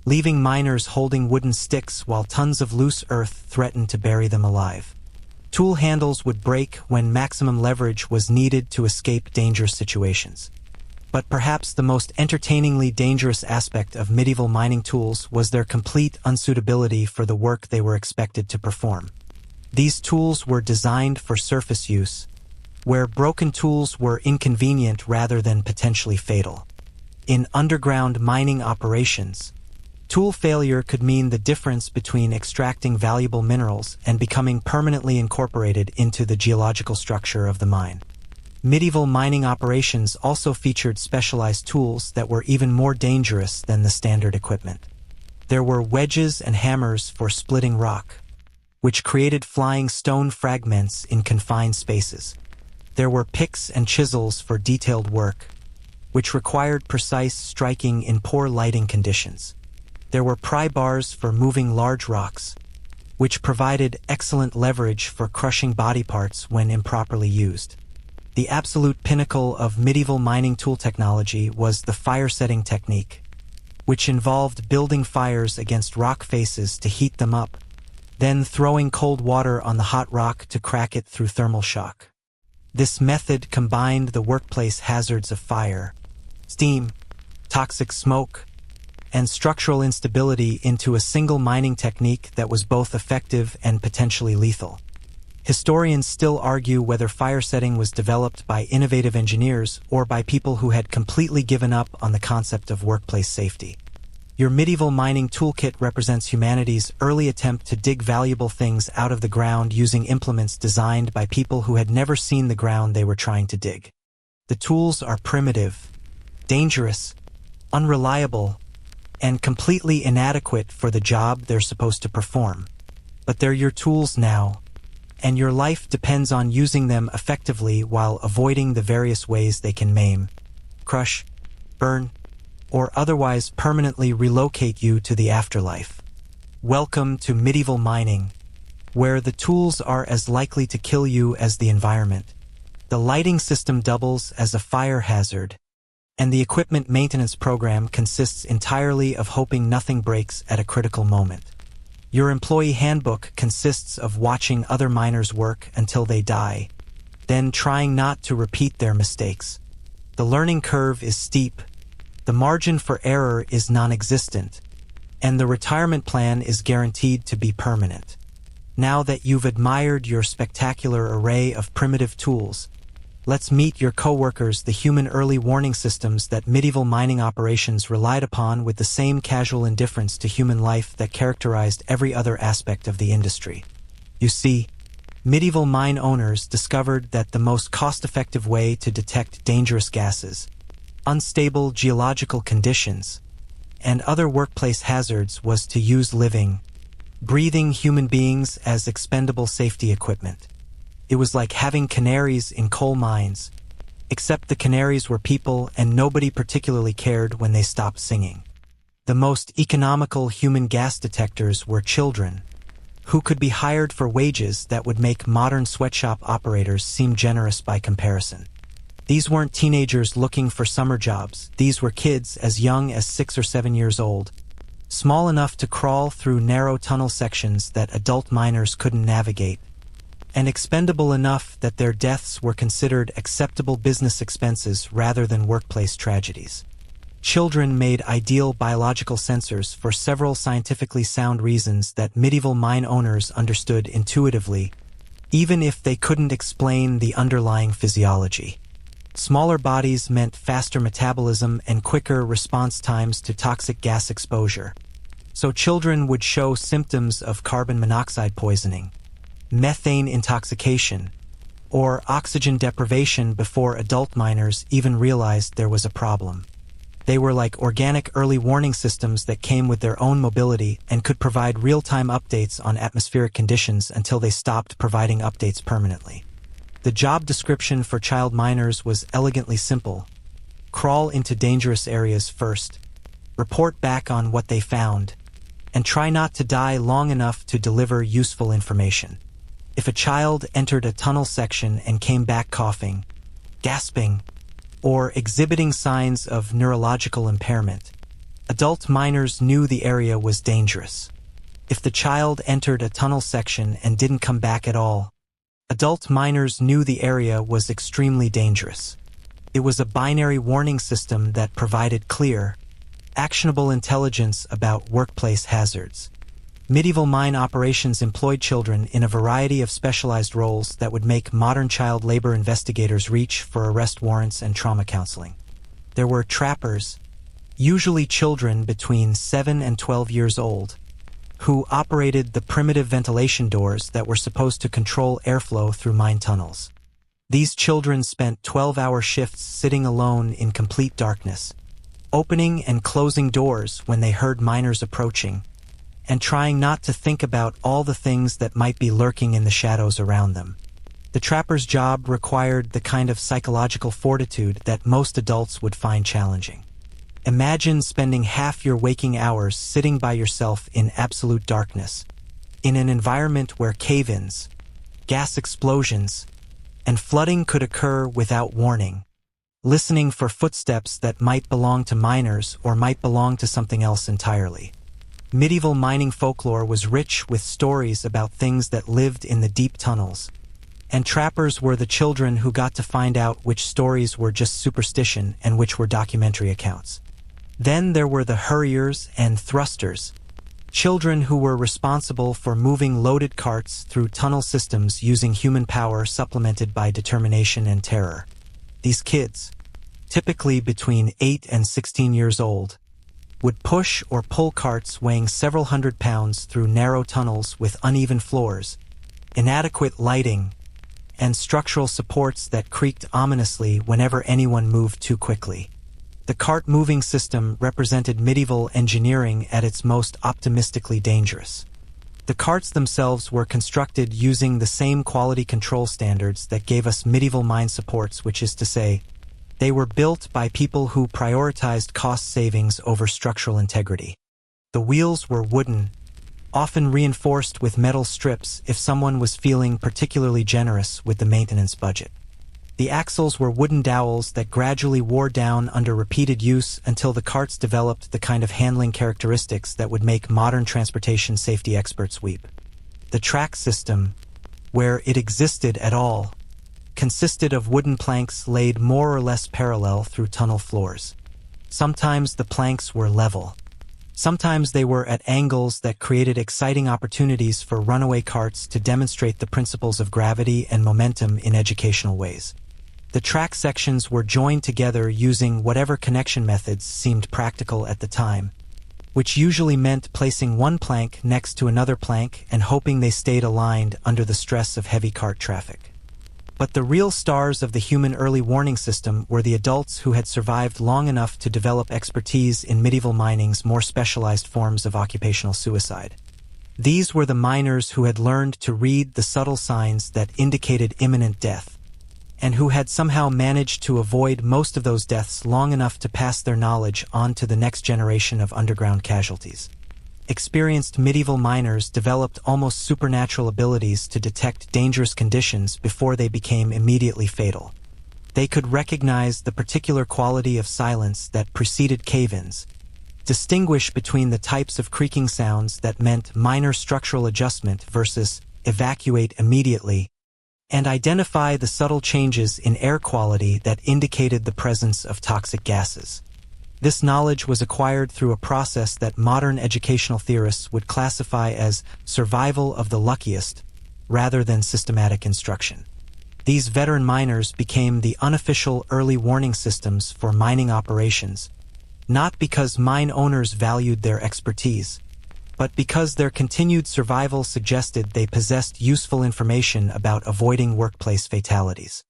leaving miners holding wooden sticks while tons of loose earth threatened to bury them alive. Tool handles would break when maximum leverage was needed to escape dangerous situations. But perhaps the most entertainingly dangerous aspect of medieval mining tools was their complete unsuitability for the work they were expected to perform. These tools were designed for surface use, where broken tools were inconvenient rather than potentially fatal. In underground mining operations, tool failure could mean the difference between extracting valuable minerals and becoming permanently incorporated into the geological structure of the mine. Medieval mining operations also featured specialized tools that were even more dangerous than the standard equipment. There were wedges and hammers for splitting rock, which created flying stone fragments in confined spaces. There were picks and chisels for detailed work, which required precise striking in poor lighting conditions. There were pry bars for moving large rocks, which provided excellent leverage for crushing body parts when improperly used. The absolute pinnacle of medieval mining tool technology was the fire-setting technique, which involved building fires against rock faces to heat them up, then throwing cold water on the hot rock to crack it through thermal shock. This method combined the workplace hazards of fire, steam, toxic smoke, and structural instability into a single mining technique that was both effective and potentially lethal. Historians still argue whether fire setting was developed by innovative engineers or by people who had completely given up on the concept of workplace safety. Your medieval mining toolkit represents humanity's early attempt to dig valuable things out of the ground using implements designed by people who had never seen the ground they were trying to dig. The tools are primitive, dangerous, unreliable, and completely inadequate for the job they're supposed to perform. But they're your tools now, and your life depends on using them effectively while avoiding the various ways they can maim, crush, burn, or otherwise permanently relocate you to the afterlife. Welcome to medieval mining, where the tools are as likely to kill you as the environment. The lighting system doubles as a fire hazard, and the equipment maintenance program consists entirely of hoping nothing breaks at a critical moment. Your employee handbook consists of watching other miners work until they die, then trying not to repeat their mistakes. The learning curve is steep, the margin for error is non-existent, and the retirement plan is guaranteed to be permanent. Now that you've admired your spectacular array of primitive tools, let's meet your coworkers, the human early warning systems that medieval mining operations relied upon with the same casual indifference to human life that characterized every other aspect of the industry. You see, medieval mine owners discovered that the most cost-effective way to detect dangerous gases, unstable geological conditions, and other workplace hazards was to use living, breathing human beings as expendable safety equipment. It was like having canaries in coal mines, except the canaries were people and nobody particularly cared when they stopped singing. The most economical human gas detectors were children, who could be hired for wages that would make modern sweatshop operators seem generous by comparison. These weren't teenagers looking for summer jobs. These were kids as young as 6 or 7 years old, small enough to crawl through narrow tunnel sections that adult miners couldn't navigate, and expendable enough that their deaths were considered acceptable business expenses rather than workplace tragedies. Children made ideal biological sensors for several scientifically sound reasons that medieval mine owners understood intuitively, even if they couldn't explain the underlying physiology. Smaller bodies meant faster metabolism and quicker response times to toxic gas exposure. So children would show symptoms of carbon monoxide poisoning, methane intoxication, or oxygen deprivation before adult miners even realized there was a problem. They were like organic early warning systems that came with their own mobility and could provide real-time updates on atmospheric conditions until they stopped providing updates permanently. The job description for child miners was elegantly simple. Crawl into dangerous areas first, report back on what they found, and try not to die long enough to deliver useful information. If a child entered a tunnel section and came back coughing, gasping, or exhibiting signs of neurological impairment, adult miners knew the area was dangerous. If the child entered a tunnel section and didn't come back at all, adult miners knew the area was extremely dangerous. It was a binary warning system that provided clear, actionable intelligence about workplace hazards. Medieval mine operations employed children in a variety of specialized roles that would make modern child labor investigators reach for arrest warrants and trauma counseling. There were trappers, usually children between 7 and 12 years old, who operated the primitive ventilation doors that were supposed to control airflow through mine tunnels. These children spent 12-hour shifts sitting alone in complete darkness, opening and closing doors when they heard miners approaching, and trying not to think about all the things that might be lurking in the shadows around them. The trapper's job required the kind of psychological fortitude that most adults would find challenging. Imagine spending half your waking hours sitting by yourself in absolute darkness, in an environment where cave-ins, gas explosions, and flooding could occur without warning, listening for footsteps that might belong to miners or might belong to something else entirely. Medieval mining folklore was rich with stories about things that lived in the deep tunnels, And trappers were the children who got to find out which stories were just superstition and which were documentary accounts. Then there were the hurriers and thrusters, children who were responsible for moving loaded carts through tunnel systems using human power supplemented by determination and terror. These kids, typically between 8 and 16 years old, would push or pull carts weighing several hundred pounds through narrow tunnels with uneven floors, inadequate lighting, and structural supports that creaked ominously whenever anyone moved too quickly. The cart-moving system represented medieval engineering at its most optimistically dangerous. The carts themselves were constructed using the same quality control standards that gave us medieval mine supports, which is to say, they were built by people who prioritized cost savings over structural integrity. The wheels were wooden, often reinforced with metal strips if someone was feeling particularly generous with the maintenance budget. The axles were wooden dowels that gradually wore down under repeated use until the carts developed the kind of handling characteristics that would make modern transportation safety experts weep. The track system, where it existed at all, consisted of wooden planks laid more or less parallel through tunnel floors. Sometimes the planks were level. Sometimes they were at angles that created exciting opportunities for runaway carts to demonstrate the principles of gravity and momentum in educational ways. The track sections were joined together using whatever connection methods seemed practical at the time, which usually meant placing one plank next to another plank and hoping they stayed aligned under the stress of heavy cart traffic. But the real stars of the human early warning system were the adults who had survived long enough to develop expertise in medieval mining's more specialized forms of occupational suicide. These were the miners who had learned to read the subtle signs that indicated imminent death, and who had somehow managed to avoid most of those deaths long enough to pass their knowledge on to the next generation of underground casualties. Experienced medieval miners developed almost supernatural abilities to detect dangerous conditions before they became immediately fatal. They could recognize the particular quality of silence that preceded cave-ins, distinguish between the types of creaking sounds that meant minor structural adjustment versus evacuate immediately, and identify the subtle changes in air quality that indicated the presence of toxic gases. This knowledge was acquired through a process that modern educational theorists would classify as survival of the luckiest, rather than systematic instruction. These veteran miners became the unofficial early warning systems for mining operations, not because mine owners valued their expertise, but because their continued survival suggested they possessed useful information about avoiding workplace fatalities.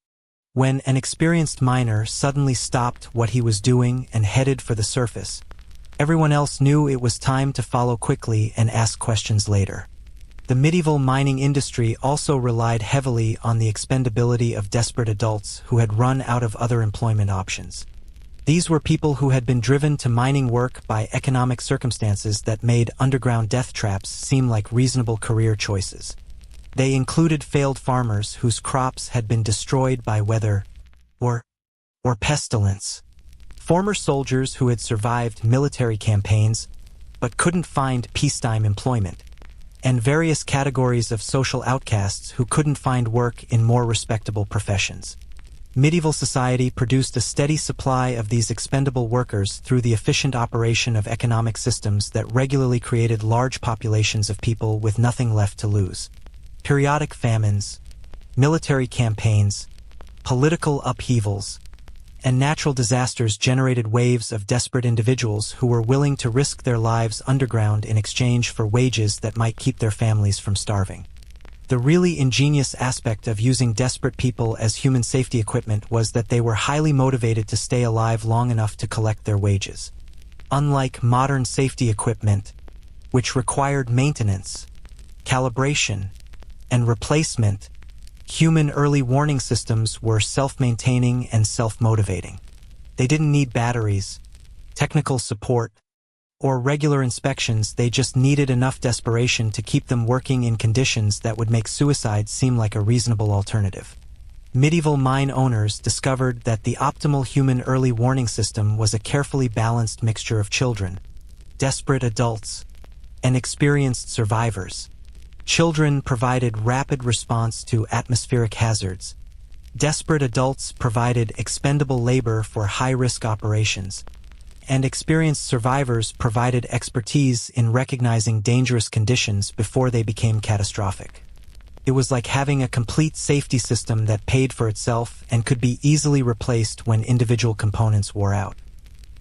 When an experienced miner suddenly stopped what he was doing and headed for the surface, everyone else knew it was time to follow quickly and ask questions later. The medieval mining industry also relied heavily on the expendability of desperate adults who had run out of other employment options. These were people who had been driven to mining work by economic circumstances that made underground death traps seem like reasonable career choices. They included failed farmers whose crops had been destroyed by weather or pestilence, former soldiers who had survived military campaigns but couldn't find peacetime employment, and various categories of social outcasts who couldn't find work in more respectable professions. Medieval society produced a steady supply of these expendable workers through the efficient operation of economic systems that regularly created large populations of people with nothing left to lose. Periodic famines, military campaigns, political upheavals, and natural disasters generated waves of desperate individuals who were willing to risk their lives underground in exchange for wages that might keep their families from starving. The really ingenious aspect of using desperate people as human safety equipment was that they were highly motivated to stay alive long enough to collect their wages. Unlike modern safety equipment, which required maintenance, calibration, and replacement, human early warning systems were self-maintaining and self-motivating. They didn't need batteries, technical support, or regular inspections. They just needed enough desperation to keep them working in conditions that would make suicide seem like a reasonable alternative. Medieval mine owners discovered that the optimal human early warning system was a carefully balanced mixture of children, desperate adults, and experienced survivors. Children provided rapid response to atmospheric hazards. Desperate adults provided expendable labor for high-risk operations. And experienced survivors provided expertise in recognizing dangerous conditions before they became catastrophic. It was like having a complete safety system that paid for itself and could be easily replaced when individual components wore out.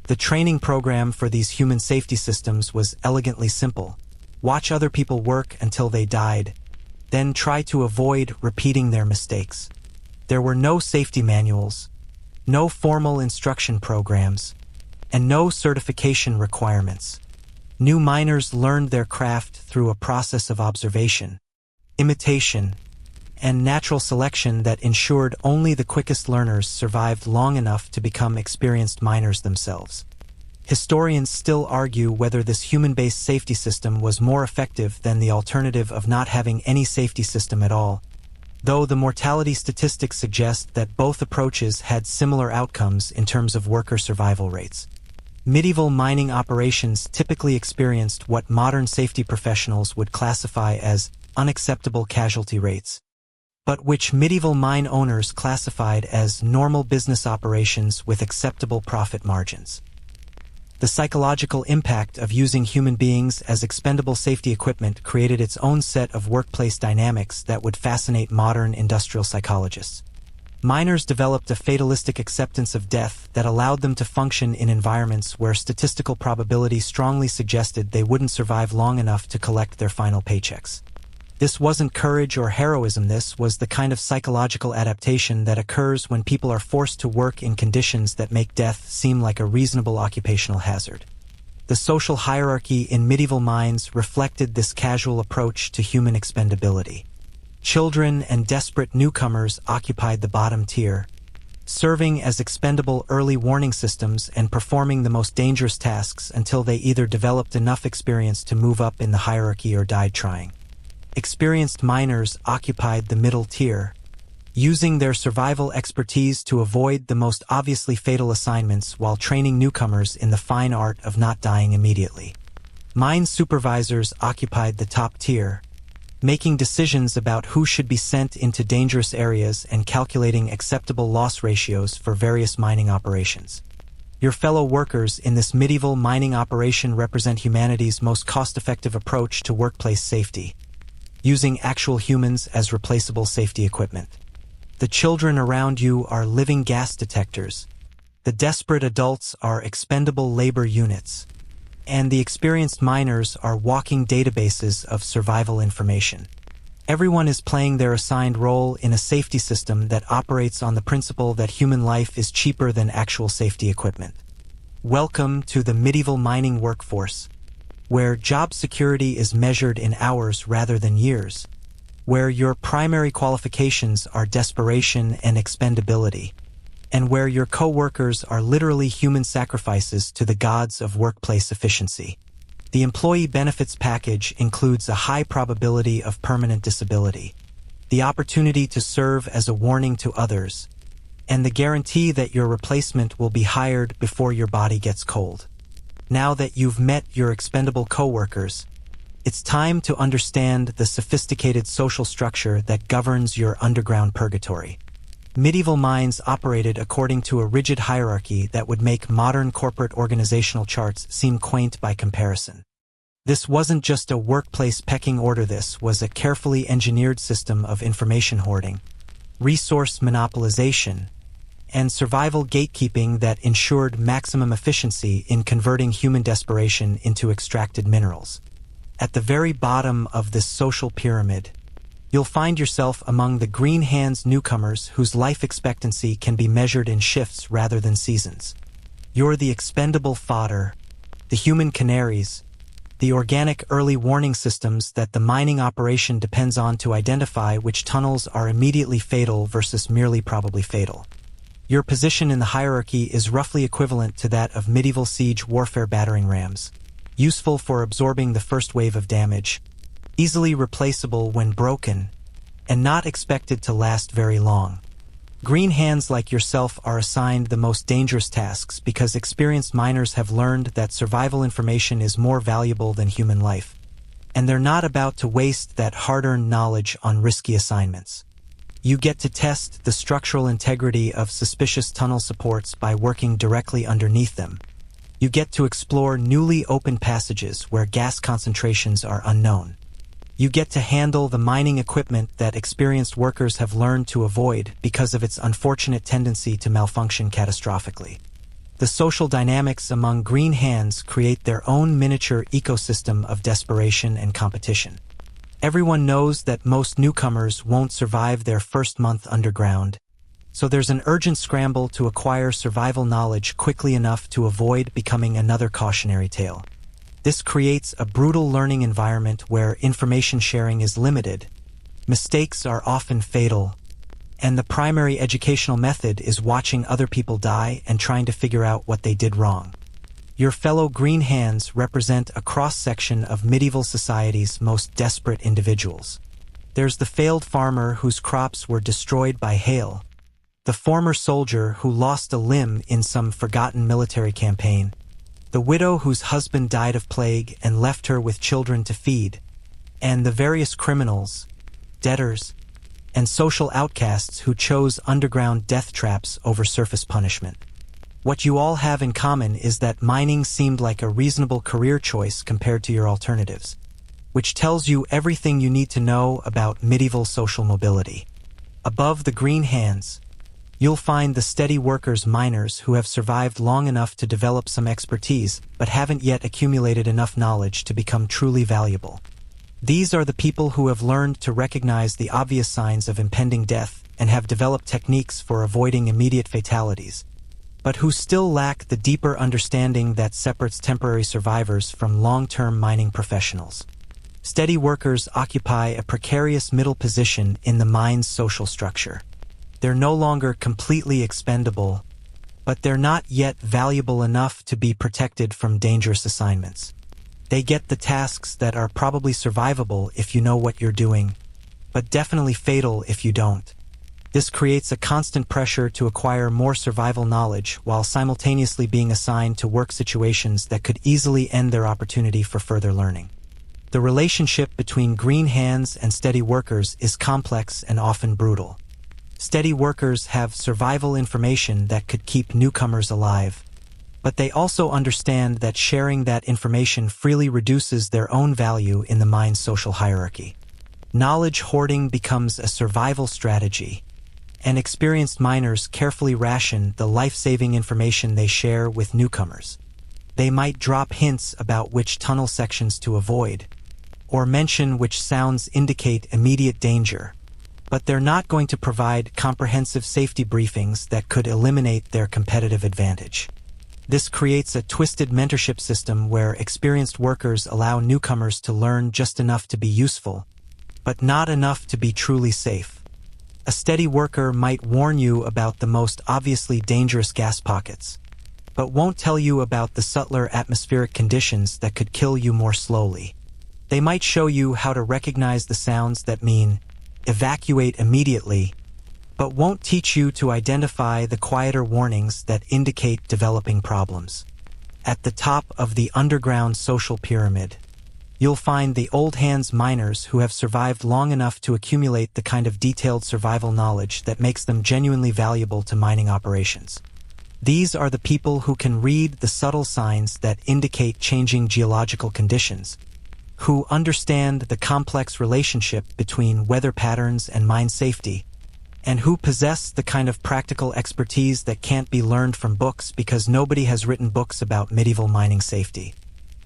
The training program for these human safety systems was elegantly simple. Watch other people work until they died, then try to avoid repeating their mistakes. There were no safety manuals, no formal instruction programs, and no certification requirements. New miners learned their craft through a process of observation, imitation, and natural selection that ensured only the quickest learners survived long enough to become experienced miners themselves. Historians still argue whether this human-based safety system was more effective than the alternative of not having any safety system at all, though the mortality statistics suggest that both approaches had similar outcomes in terms of worker survival rates. Medieval mining operations typically experienced what modern safety professionals would classify as unacceptable casualty rates, but which medieval mine owners classified as normal business operations with acceptable profit margins. The psychological impact of using human beings as expendable safety equipment created its own set of workplace dynamics that would fascinate modern industrial psychologists. Miners developed a fatalistic acceptance of death that allowed them to function in environments where statistical probability strongly suggested they wouldn't survive long enough to collect their final paychecks. This wasn't courage or heroism, this was the kind of psychological adaptation that occurs when people are forced to work in conditions that make death seem like a reasonable occupational hazard. The social hierarchy in medieval mines reflected this casual approach to human expendability. Children and desperate newcomers occupied the bottom tier, serving as expendable early warning systems and performing the most dangerous tasks until they either developed enough experience to move up in the hierarchy or died trying. Experienced miners occupied the middle tier, using their survival expertise to avoid the most obviously fatal assignments while training newcomers in the fine art of not dying immediately. Mine supervisors occupied the top tier, making decisions about who should be sent into dangerous areas and calculating acceptable loss ratios for various mining operations. Your fellow workers in this medieval mining operation represent humanity's most cost-effective approach to workplace safety, using actual humans as replaceable safety equipment. The children around you are living gas detectors. The desperate adults are expendable labor units. And the experienced miners are walking databases of survival information. Everyone is playing their assigned role in a safety system that operates on the principle that human life is cheaper than actual safety equipment. Welcome to the medieval mining workforce, where job security is measured in hours rather than years, where your primary qualifications are desperation and expendability, and where your co-workers are literally human sacrifices to the gods of workplace efficiency. The employee benefits package includes a high probability of permanent disability, the opportunity to serve as a warning to others, and the guarantee that your replacement will be hired before your body gets cold. Now that you've met your expendable co-workers, it's time to understand the sophisticated social structure that governs your underground purgatory. Medieval mines operated according to a rigid hierarchy that would make modern corporate organizational charts seem quaint by comparison. This wasn't just a workplace pecking order, this was a carefully engineered system of information hoarding, resource monopolization, and survival gatekeeping that ensured maximum efficiency in converting human desperation into extracted minerals. At the very bottom of this social pyramid, you'll find yourself among the green hands newcomers whose life expectancy can be measured in shifts rather than seasons. You're the expendable fodder, the human canaries, the organic early warning systems that the mining operation depends on to identify which tunnels are immediately fatal versus merely probably fatal. Your position in the hierarchy is roughly equivalent to that of medieval siege warfare battering rams, useful for absorbing the first wave of damage, easily replaceable when broken, and not expected to last very long. Green hands like yourself are assigned the most dangerous tasks because experienced miners have learned that survival information is more valuable than human life. and they're not about to waste that hard-earned knowledge on risky assignments. You get to test the structural integrity of suspicious tunnel supports by working directly underneath them. You get to explore newly opened passages where gas concentrations are unknown. You get to handle the mining equipment that experienced workers have learned to avoid because of its unfortunate tendency to malfunction catastrophically. The social dynamics among green hands create their own miniature ecosystem of desperation and competition. Everyone knows that most newcomers won't survive their first month underground, so there's an urgent scramble to acquire survival knowledge quickly enough to avoid becoming another cautionary tale. This creates a brutal learning environment where information sharing is limited, mistakes are often fatal, and the primary educational method is watching other people die and trying to figure out what they did wrong. Your fellow green hands represent a cross-section of medieval society's most desperate individuals. There's the failed farmer whose crops were destroyed by hail, the former soldier who lost a limb in some forgotten military campaign, the widow whose husband died of plague and left her with children to feed, and the various criminals, debtors, and social outcasts who chose underground death traps over surface punishment. What you all have in common is that mining seemed like a reasonable career choice compared to your alternatives, which tells you everything you need to know about medieval social mobility. Above the green hands, you'll find the steady workers miners who have survived long enough to develop some expertise but haven't yet accumulated enough knowledge to become truly valuable. These are the people who have learned to recognize the obvious signs of impending death and have developed techniques for avoiding immediate fatalities, but who still lack the deeper understanding that separates temporary survivors from long-term mining professionals. Steady workers occupy a precarious middle position in the mine's social structure. They're no longer completely expendable, but they're not yet valuable enough to be protected from dangerous assignments. They get the tasks that are probably survivable if you know what you're doing, but definitely fatal if you don't. This creates a constant pressure to acquire more survival knowledge while simultaneously being assigned to work situations that could easily end their opportunity for further learning. The relationship between green hands and steady workers is complex and often brutal. Steady workers have survival information that could keep newcomers alive, but they also understand that sharing that information freely reduces their own value in the mine's social hierarchy. Knowledge hoarding becomes a survival strategy, and experienced miners carefully ration the life-saving information they share with newcomers. They might drop hints about which tunnel sections to avoid, or mention which sounds indicate immediate danger, but they're not going to provide comprehensive safety briefings that could eliminate their competitive advantage. This creates a twisted mentorship system where experienced workers allow newcomers to learn just enough to be useful, but not enough to be truly safe. A steady worker might warn you about the most obviously dangerous gas pockets, but won't tell you about the subtler atmospheric conditions that could kill you more slowly. They might show you how to recognize the sounds that mean evacuate immediately, but won't teach you to identify the quieter warnings that indicate developing problems. At the top of the underground social pyramid, you'll find the old hands miners who have survived long enough to accumulate the kind of detailed survival knowledge that makes them genuinely valuable to mining operations. These are the people who can read the subtle signs that indicate changing geological conditions, who understand the complex relationship between weather patterns and mine safety, and who possess the kind of practical expertise that can't be learned from books because nobody has written books about medieval mining safety.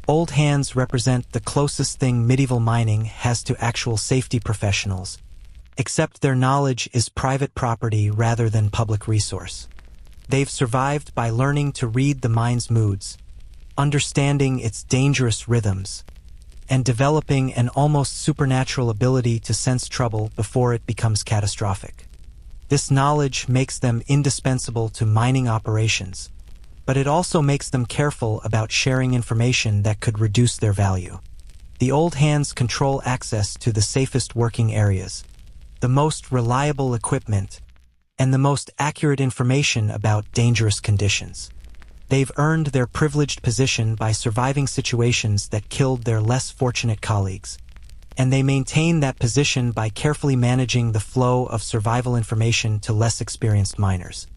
Old hands represent the closest thing medieval mining has to actual safety professionals, except their knowledge is private property rather than public resource. They've survived by learning to read the mine's moods, understanding its dangerous rhythms, and developing an almost supernatural ability to sense trouble before it becomes catastrophic. This knowledge makes them indispensable to mining operations, but it also makes them careful about sharing information that could reduce their value. The old hands control access to the safest working areas, the most reliable equipment, and the most accurate information about dangerous conditions. They've earned their privileged position by surviving situations that killed their less fortunate colleagues. And they maintain that position by carefully managing the flow of survival information to less experienced miners.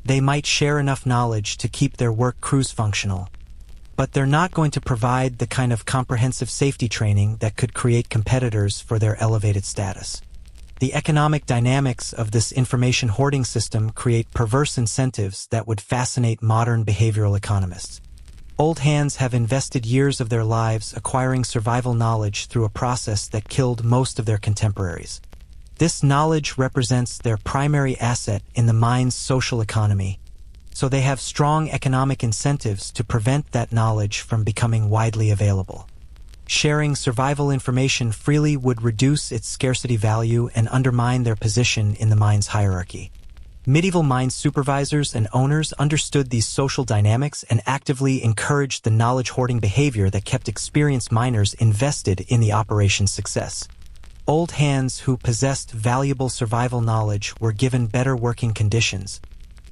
They might share enough knowledge to keep their work crews functional, but they're not going to provide the kind of comprehensive safety training that could create competitors for their elevated status. The economic dynamics of this information hoarding system create perverse incentives that would fascinate modern behavioral economists. Old hands have invested years of their lives acquiring survival knowledge through a process that killed most of their contemporaries. This knowledge represents their primary asset in the mine's social economy, so they have strong economic incentives to prevent that knowledge from becoming widely available. Sharing survival information freely would reduce its scarcity value and undermine their position in the mine's hierarchy. Medieval mine supervisors and owners understood these social dynamics and actively encouraged the knowledge-hoarding behavior that kept experienced miners invested in the operation's success. Old hands who possessed valuable survival knowledge were given better working conditions,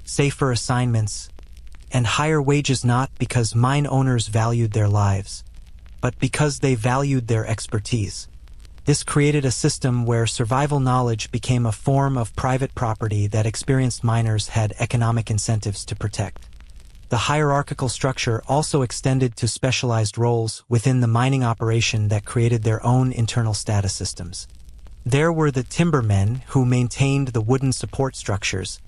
safer assignments, and higher wages, not because mine owners valued their lives, but because they valued their expertise. This created a system where survival knowledge became a form of private property that experienced miners had economic incentives to protect. The hierarchical structure also extended to specialized roles within the mining operation that created their own internal status systems. There were the timbermen who maintained the wooden support structures,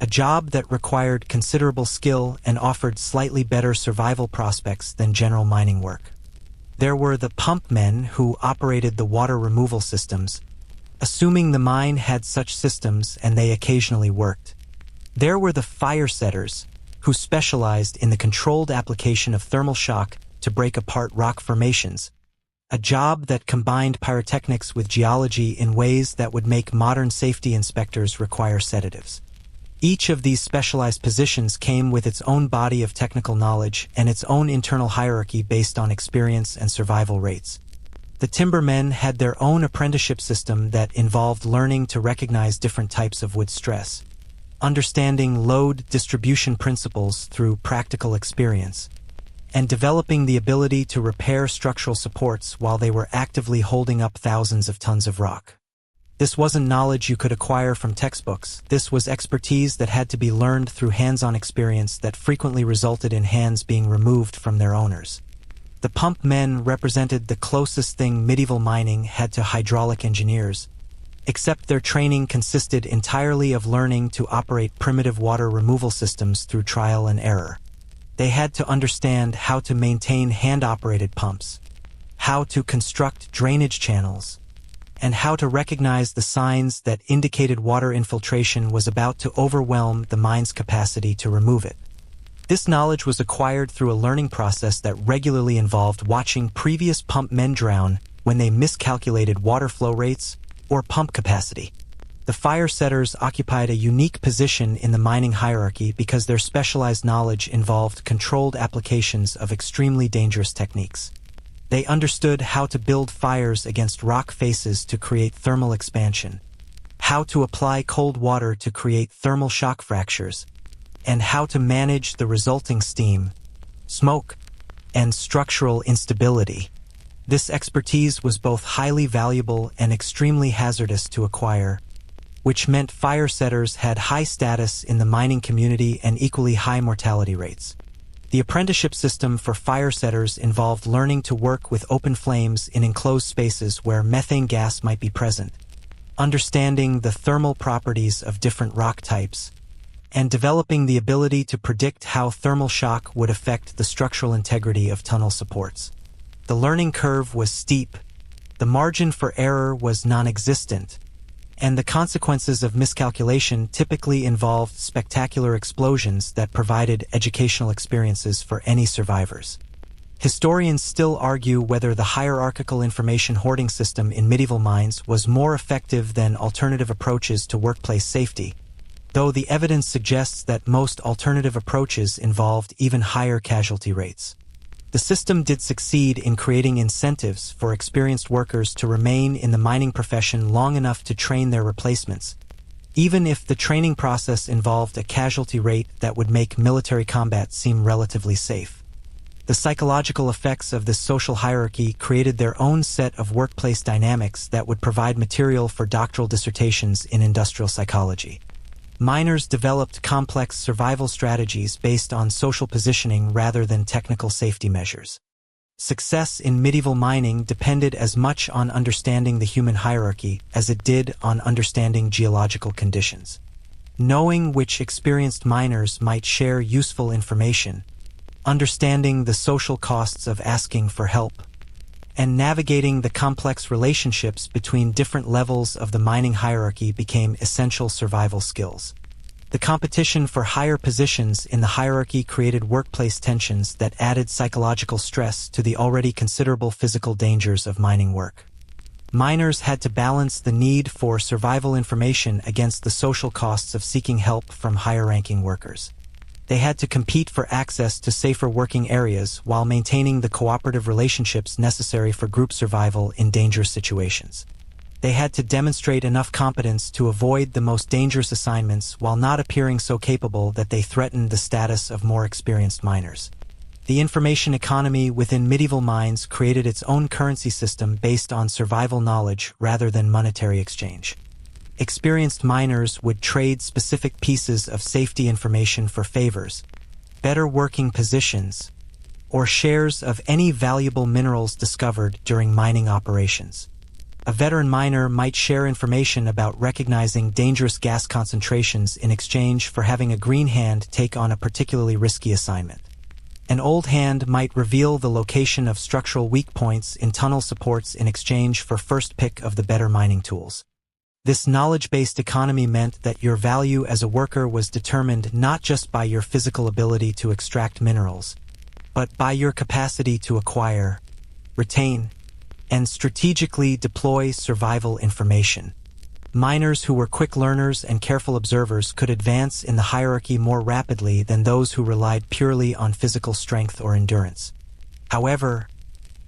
a job that required considerable skill and offered slightly better survival prospects than general mining work. There were the pump men who operated the water removal systems, assuming the mine had such systems and they occasionally worked. There were the fire setters, who specialized in the controlled application of thermal shock to break apart rock formations, a job that combined pyrotechnics with geology in ways that would make modern safety inspectors require sedatives. Each of these specialized positions came with its own body of technical knowledge and its own internal hierarchy based on experience and survival rates. The timbermen had their own apprenticeship system that involved learning to recognize different types of wood stress, understanding load distribution principles through practical experience, and developing the ability to repair structural supports while they were actively holding up thousands of tons of rock. This wasn't knowledge you could acquire from textbooks. This was expertise that had to be learned through hands-on experience that frequently resulted in hands being removed from their owners. The pump men represented the closest thing medieval mining had to hydraulic engineers, except their training consisted entirely of learning to operate primitive water removal systems through trial and error. They had to understand how to maintain hand-operated pumps, how to construct drainage channels, and how to recognize the signs that indicated water infiltration was about to overwhelm the mine's capacity to remove it. This knowledge was acquired through a learning process that regularly involved watching previous pump men drown when they miscalculated water flow rates or pump capacity. The fire setters occupied a unique position in the mining hierarchy because their specialized knowledge involved controlled applications of extremely dangerous techniques. They understood how to build fires against rock faces to create thermal expansion, how to apply cold water to create thermal shock fractures, and how to manage the resulting steam, smoke, and structural instability. This expertise was both highly valuable and extremely hazardous to acquire, which meant fire setters had high status in the mining community and equally high mortality rates. The apprenticeship system for fire setters involved learning to work with open flames in enclosed spaces where methane gas might be present, understanding the thermal properties of different rock types, and developing the ability to predict how thermal shock would affect the structural integrity of tunnel supports. The learning curve was steep, the margin for error was non-existent, and the consequences of miscalculation typically involved spectacular explosions that provided educational experiences for any survivors. Historians still argue whether the hierarchical information hoarding system in medieval mines was more effective than alternative approaches to workplace safety, though the evidence suggests that most alternative approaches involved even higher casualty rates. The system did succeed in creating incentives for experienced workers to remain in the mining profession long enough to train their replacements, even if the training process involved a casualty rate that would make military combat seem relatively safe. The psychological effects of this social hierarchy created their own set of workplace dynamics that would provide material for doctoral dissertations in industrial psychology. Miners developed complex survival strategies based on social positioning rather than technical safety measures. Success in medieval mining depended as much on understanding the human hierarchy as it did on understanding geological conditions. Knowing which experienced miners might share useful information, understanding the social costs of asking for help, and navigating the complex relationships between different levels of the mining hierarchy became essential survival skills. The competition for higher positions in the hierarchy created workplace tensions that added psychological stress to the already considerable physical dangers of mining work. Miners had to balance the need for survival information against the social costs of seeking help from higher-ranking workers. They had to compete for access to safer working areas while maintaining the cooperative relationships necessary for group survival in dangerous situations. They had to demonstrate enough competence to avoid the most dangerous assignments while not appearing so capable that they threatened the status of more experienced miners. The information economy within medieval mines created its own currency system based on survival knowledge rather than monetary exchange. Experienced miners would trade specific pieces of safety information for favors, better working positions, or shares of any valuable minerals discovered during mining operations. A veteran miner might share information about recognizing dangerous gas concentrations in exchange for having a green hand take on a particularly risky assignment. An old hand might reveal the location of structural weak points in tunnel supports in exchange for first pick of the better mining tools. This knowledge-based economy meant that your value as a worker was determined not just by your physical ability to extract minerals, but by your capacity to acquire, retain, and strategically deploy survival information. Miners who were quick learners and careful observers could advance in the hierarchy more rapidly than those who relied purely on physical strength or endurance. However,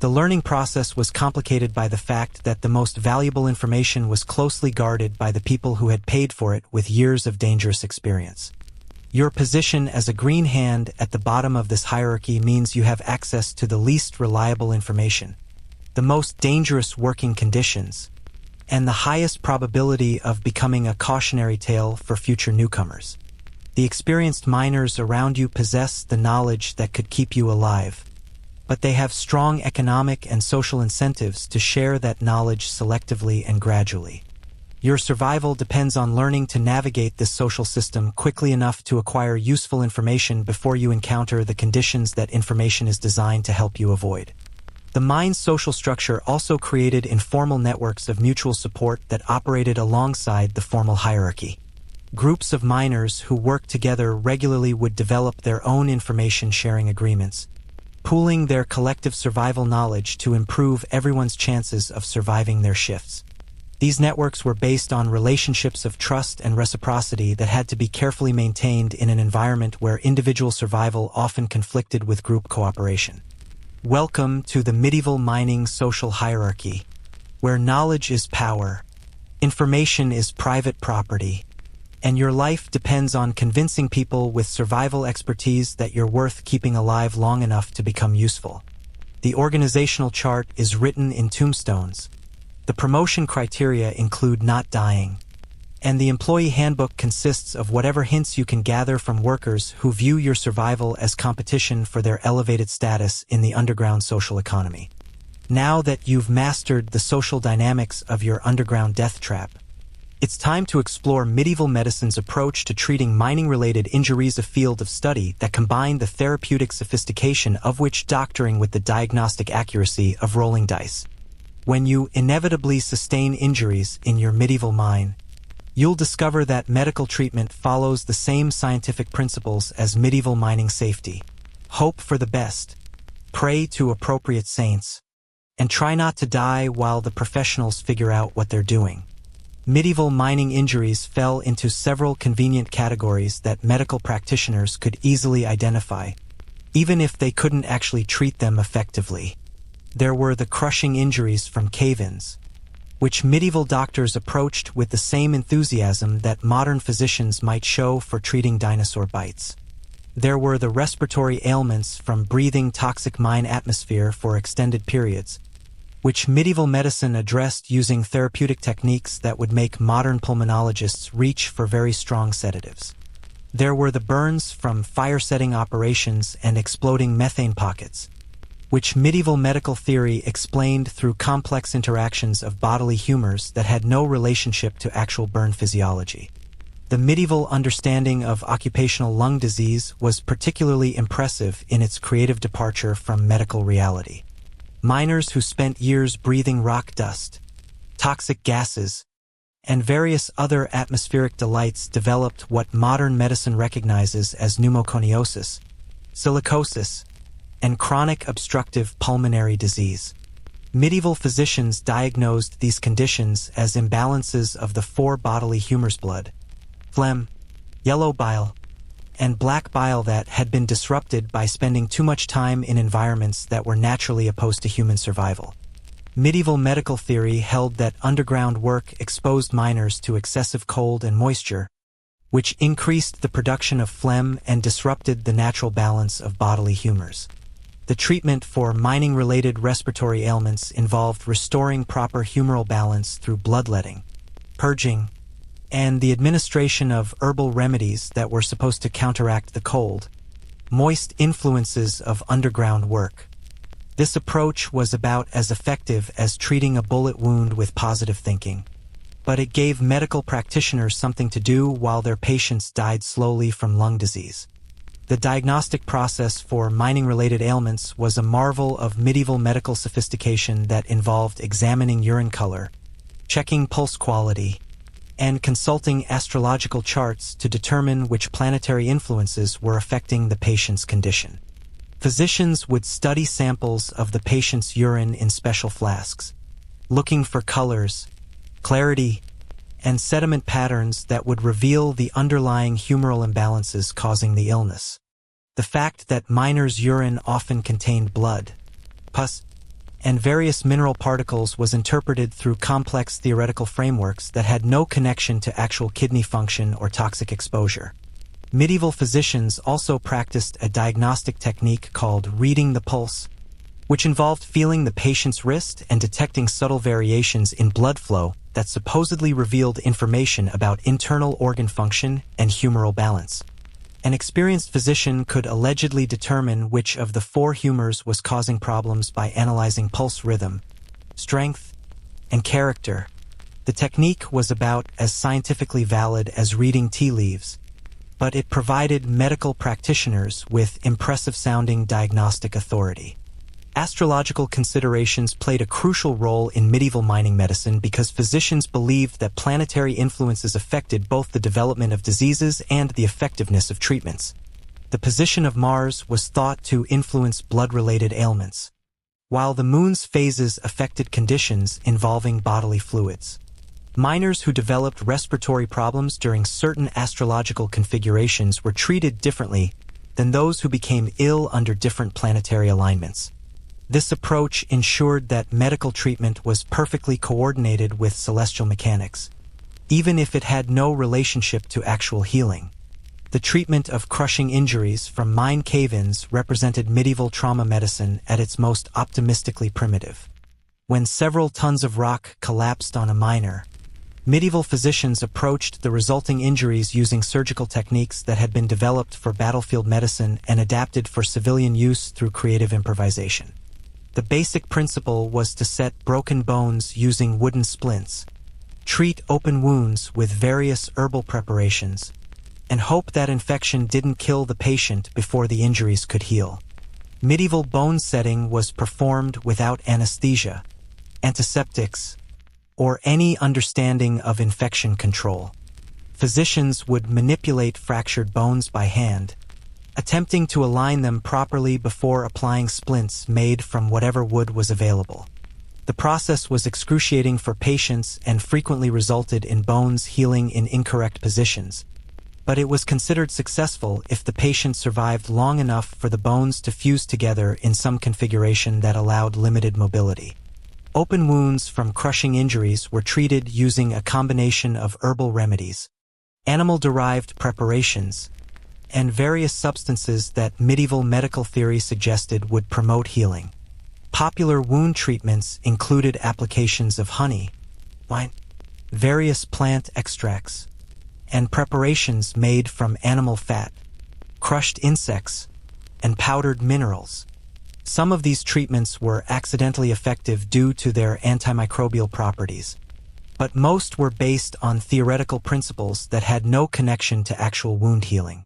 the learning process was complicated by the fact that the most valuable information was closely guarded by the people who had paid for it with years of dangerous experience. Your position as a green hand at the bottom of this hierarchy means you have access to the least reliable information, the most dangerous working conditions, and the highest probability of becoming a cautionary tale for future newcomers. The experienced miners around you possess the knowledge that could keep you alive, but they have strong economic and social incentives to share that knowledge selectively and gradually. Your survival depends on learning to navigate this social system quickly enough to acquire useful information before you encounter the conditions that information is designed to help you avoid. The mine's social structure also created informal networks of mutual support that operated alongside the formal hierarchy. Groups of miners who worked together regularly would develop their own information-sharing agreements, pooling their collective survival knowledge to improve everyone's chances of surviving their shifts. These networks were based on relationships of trust and reciprocity that had to be carefully maintained in an environment where individual survival often conflicted with group cooperation. Welcome to the medieval mining social hierarchy, where knowledge is power, information is private property, and your life depends on convincing people with survival expertise that you're worth keeping alive long enough to become useful. The organizational chart is written in tombstones. The promotion criteria include not dying, and the employee handbook consists of whatever hints you can gather from workers who view your survival as competition for their elevated status in the underground social economy. Now that you've mastered the social dynamics of your underground death trap, it's time to explore medieval medicine's approach to treating mining-related injuries, a field of study that combined the therapeutic sophistication of witch doctoring with the diagnostic accuracy of rolling dice. When you inevitably sustain injuries in your medieval mine, you'll discover that medical treatment follows the same scientific principles as medieval mining safety. Hope for the best, pray to appropriate saints, and try not to die while the professionals figure out what they're doing. Medieval mining injuries fell into several convenient categories that medical practitioners could easily identify, even if they couldn't actually treat them effectively. There were the crushing injuries from cave-ins, which medieval doctors approached with the same enthusiasm that modern physicians might show for treating dinosaur bites. There were the respiratory ailments from breathing toxic mine atmosphere for extended periods, which medieval medicine addressed using therapeutic techniques that would make modern pulmonologists reach for very strong sedatives. There were the burns from fire-setting operations and exploding methane pockets, which medieval medical theory explained through complex interactions of bodily humors that had no relationship to actual burn physiology. The medieval understanding of occupational lung disease was particularly impressive in its creative departure from medical reality. Miners who spent years breathing rock dust, toxic gases, and various other atmospheric delights developed what modern medicine recognizes as pneumoconiosis, silicosis, and chronic obstructive pulmonary disease. Medieval physicians diagnosed these conditions as imbalances of the four bodily humors: blood, phlegm, yellow bile, and black bile that had been disrupted by spending too much time in environments that were naturally opposed to human survival. Medieval medical theory held that underground work exposed miners to excessive cold and moisture, which increased the production of phlegm and disrupted the natural balance of bodily humors. The treatment for mining-related respiratory ailments involved restoring proper humoral balance through bloodletting, purging, and the administration of herbal remedies that were supposed to counteract the cold, moist influences of underground work. This approach was about as effective as treating a bullet wound with positive thinking, but it gave medical practitioners something to do while their patients died slowly from lung disease. The diagnostic process for mining-related ailments was a marvel of medieval medical sophistication that involved examining urine color, checking pulse quality, and consulting astrological charts to determine which planetary influences were affecting the patient's condition. Physicians would study samples of the patient's urine in special flasks, looking for colors, clarity, and sediment patterns that would reveal the underlying humoral imbalances causing the illness. The fact that miners' urine often contained blood, pus, and various mineral particles was interpreted through complex theoretical frameworks that had no connection to actual kidney function or toxic exposure. Medieval physicians also practiced a diagnostic technique called reading the pulse, which involved feeling the patient's wrist and detecting subtle variations in blood flow that supposedly revealed information about internal organ function and humoral balance. An experienced physician could allegedly determine which of the four humors was causing problems by analyzing pulse rhythm, strength, and character. The technique was about as scientifically valid as reading tea leaves, but it provided medical practitioners with impressive-sounding diagnostic authority. Astrological considerations played a crucial role in medieval mining medicine because physicians believed that planetary influences affected both the development of diseases and the effectiveness of treatments. The position of Mars was thought to influence blood-related ailments, while the moon's phases affected conditions involving bodily fluids. Miners who developed respiratory problems during certain astrological configurations were treated differently than those who became ill under different planetary alignments. This approach ensured that medical treatment was perfectly coordinated with celestial mechanics, even if it had no relationship to actual healing. The treatment of crushing injuries from mine cave-ins represented medieval trauma medicine at its most optimistically primitive. When several tons of rock collapsed on a miner, medieval physicians approached the resulting injuries using surgical techniques that had been developed for battlefield medicine and adapted for civilian use through creative improvisation. The basic principle was to set broken bones using wooden splints, treat open wounds with various herbal preparations, and hope that infection didn't kill the patient before the injuries could heal. Medieval bone setting was performed without anesthesia, antiseptics, or any understanding of infection control. Physicians would manipulate fractured bones by hand, attempting to align them properly before applying splints made from whatever wood was available. The process was excruciating for patients and frequently resulted in bones healing in incorrect positions, but it was considered successful if the patient survived long enough for the bones to fuse together in some configuration that allowed limited mobility. Open wounds from crushing injuries were treated using a combination of herbal remedies, animal-derived preparations, and various substances that medieval medical theory suggested would promote healing. Popular wound treatments included applications of honey, wine, various plant extracts, and preparations made from animal fat, crushed insects, and powdered minerals. Some of these treatments were accidentally effective due to their antimicrobial properties, but most were based on theoretical principles that had no connection to actual wound healing.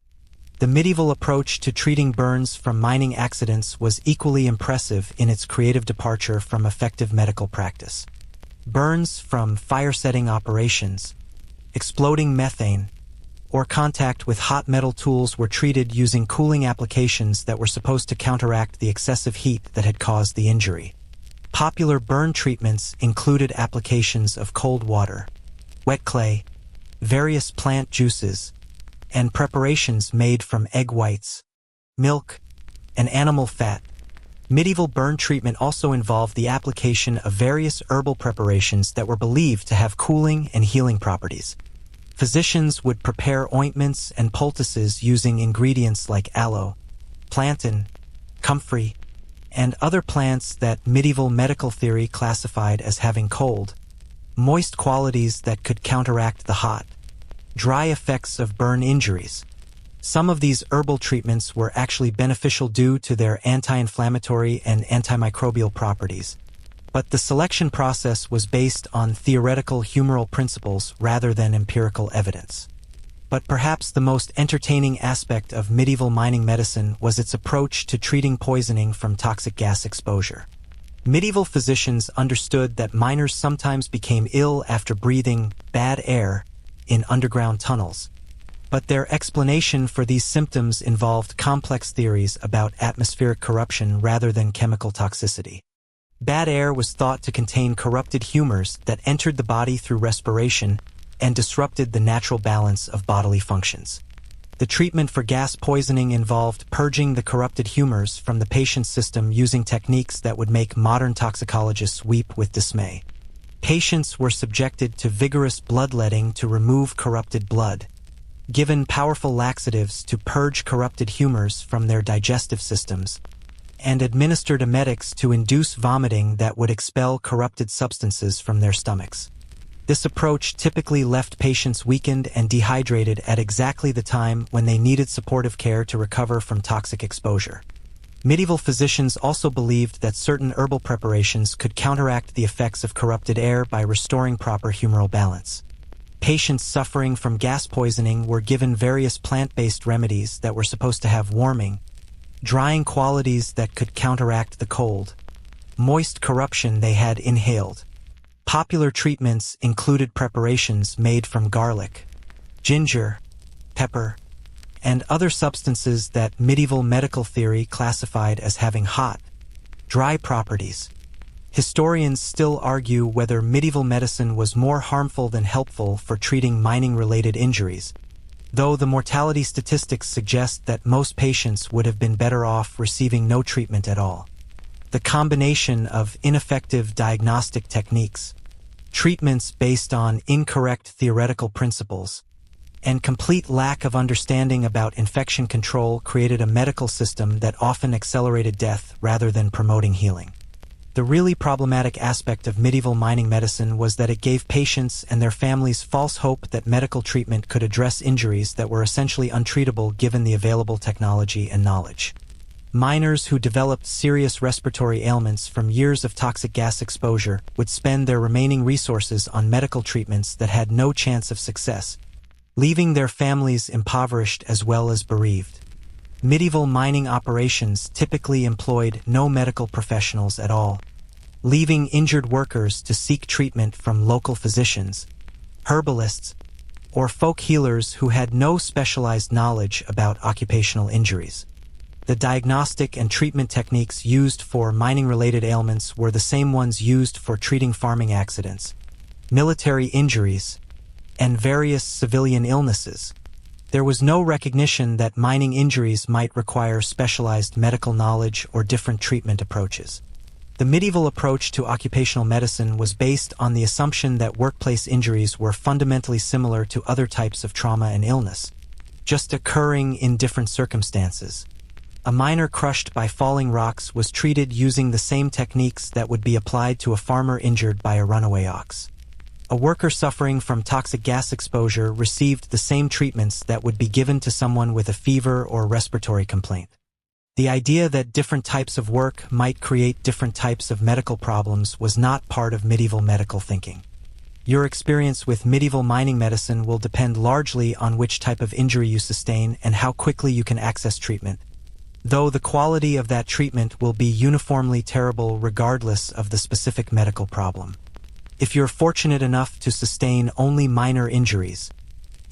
The medieval approach to treating burns from mining accidents was equally impressive in its creative departure from effective medical practice. Burns from fire-setting operations, exploding methane, or contact with hot metal tools were treated using cooling applications that were supposed to counteract the excessive heat that had caused the injury. Popular burn treatments included applications of cold water, wet clay, various plant juices, and preparations made from egg whites, milk, and animal fat. Medieval burn treatment also involved the application of various herbal preparations that were believed to have cooling and healing properties. Physicians would prepare ointments and poultices using ingredients like aloe, plantain, comfrey, and other plants that medieval medical theory classified as having cold, moist qualities that could counteract the hot, dry effects of burn injuries. Some of these herbal treatments were actually beneficial due to their anti-inflammatory and antimicrobial properties, but the selection process was based on theoretical humoral principles rather than empirical evidence. But perhaps the most entertaining aspect of medieval mining medicine was its approach to treating poisoning from toxic gas exposure. Medieval physicians understood that miners sometimes became ill after breathing bad air in underground tunnels, but their explanation for these symptoms involved complex theories about atmospheric corruption rather than chemical toxicity. Bad air was thought to contain corrupted humors that entered the body through respiration and disrupted the natural balance of bodily functions. The treatment for gas poisoning involved purging the corrupted humors from the patient's system using techniques that would make modern toxicologists weep with dismay. Patients were subjected to vigorous bloodletting to remove corrupted blood, given powerful laxatives to purge corrupted humors from their digestive systems, and administered emetics to induce vomiting that would expel corrupted substances from their stomachs. This approach typically left patients weakened and dehydrated at exactly the time when they needed supportive care to recover from toxic exposure. Medieval physicians also believed that certain herbal preparations could counteract the effects of corrupted air by restoring proper humoral balance. Patients suffering from gas poisoning were given various plant-based remedies that were supposed to have warming, drying qualities that could counteract the cold, moist corruption they had inhaled. Popular treatments included preparations made from garlic, ginger, pepper, and other substances that medieval medical theory classified as having hot, dry properties. Historians still argue whether medieval medicine was more harmful than helpful for treating mining-related injuries, though the mortality statistics suggest that most patients would have been better off receiving no treatment at all. The combination of ineffective diagnostic techniques, treatments based on incorrect theoretical principles, and complete lack of understanding about infection control created a medical system that often accelerated death rather than promoting healing. The really problematic aspect of medieval mining medicine was that it gave patients and their families false hope that medical treatment could address injuries that were essentially untreatable given the available technology and knowledge. Miners who developed serious respiratory ailments from years of toxic gas exposure would spend their remaining resources on medical treatments that had no chance of success, leaving their families impoverished as well as bereaved. Medieval mining operations typically employed no medical professionals at all, leaving injured workers to seek treatment from local physicians, herbalists, or folk healers who had no specialized knowledge about occupational injuries. The diagnostic and treatment techniques used for mining-related ailments were the same ones used for treating farming accidents, military injuries, and various civilian illnesses. There was no recognition that mining injuries might require specialized medical knowledge or different treatment approaches. The medieval approach to occupational medicine was based on the assumption that workplace injuries were fundamentally similar to other types of trauma and illness, just occurring in different circumstances. A miner crushed by falling rocks was treated using the same techniques that would be applied to a farmer injured by a runaway ox. A worker suffering from toxic gas exposure received the same treatments that would be given to someone with a fever or respiratory complaint. The idea that different types of work might create different types of medical problems was not part of medieval medical thinking. Your experience with medieval mining medicine will depend largely on which type of injury you sustain and how quickly you can access treatment, though the quality of that treatment will be uniformly terrible regardless of the specific medical problem. If you're fortunate enough to sustain only minor injuries,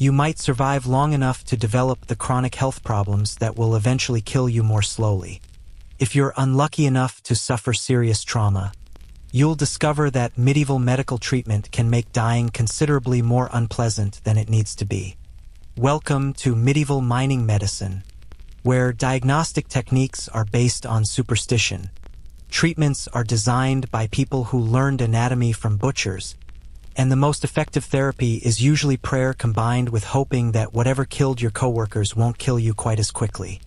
you might survive long enough to develop the chronic health problems that will eventually kill you more slowly. If you're unlucky enough to suffer serious trauma, you'll discover that medieval medical treatment can make dying considerably more unpleasant than it needs to be. Welcome to medieval mining medicine, where diagnostic techniques are based on superstition. Treatments are designed by people who learned anatomy from butchers, and the most effective therapy is usually prayer combined with hoping that whatever killed your coworkers won't kill you quite as quickly.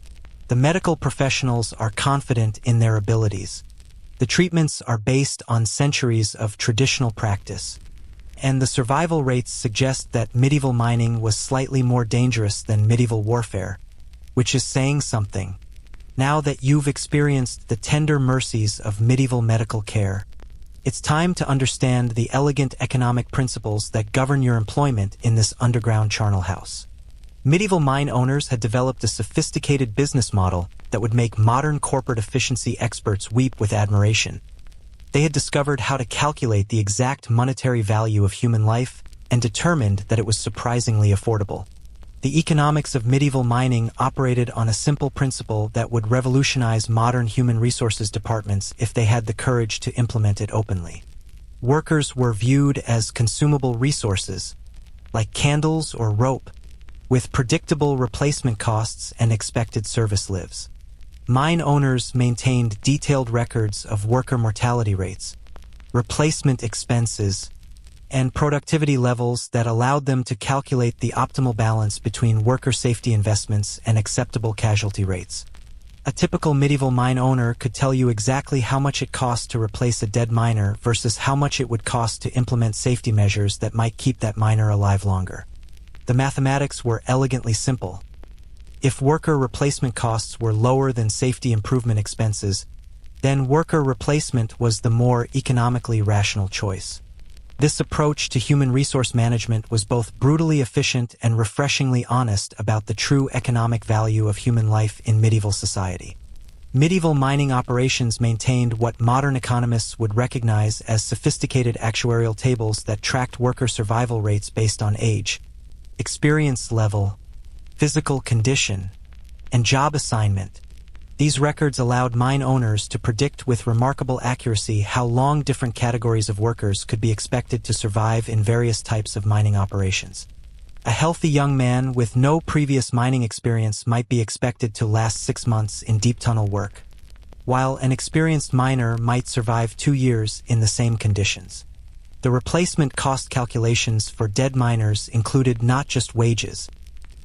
The medical professionals are confident in their abilities. The treatments are based on centuries of traditional practice, and the survival rates suggest that medieval mining was slightly more dangerous than medieval warfare, which is saying something. Now that you've experienced the tender mercies of medieval medical care, it's time to understand the elegant economic principles that govern your employment in this underground charnel house. Medieval mine owners had developed a sophisticated business model that would make modern corporate efficiency experts weep with admiration. They had discovered how to calculate the exact monetary value of human life and determined that it was surprisingly affordable. The economics of medieval mining operated on a simple principle that would revolutionize modern human resources departments if they had the courage to implement it openly. Workers were viewed as consumable resources, like candles or rope, with predictable replacement costs and expected service lives. Mine owners maintained detailed records of worker mortality rates, replacement expenses, and productivity levels that allowed them to calculate the optimal balance between worker safety investments and acceptable casualty rates. A typical medieval mine owner could tell you exactly how much it cost to replace a dead miner versus how much it would cost to implement safety measures that might keep that miner alive longer. The mathematics were elegantly simple. If worker replacement costs were lower than safety improvement expenses, then worker replacement was the more economically rational choice. This approach to human resource management was both brutally efficient and refreshingly honest about the true economic value of human life in medieval society. Medieval mining operations maintained what modern economists would recognize as sophisticated actuarial tables that tracked worker survival rates based on age, experience level, physical condition, and job assignment. These records allowed mine owners to predict with remarkable accuracy how long different categories of workers could be expected to survive in various types of mining operations. A healthy young man with no previous mining experience might be expected to last 6 months in deep tunnel work, while an experienced miner might survive 2 years in the same conditions. The replacement cost calculations for dead miners included not just wages,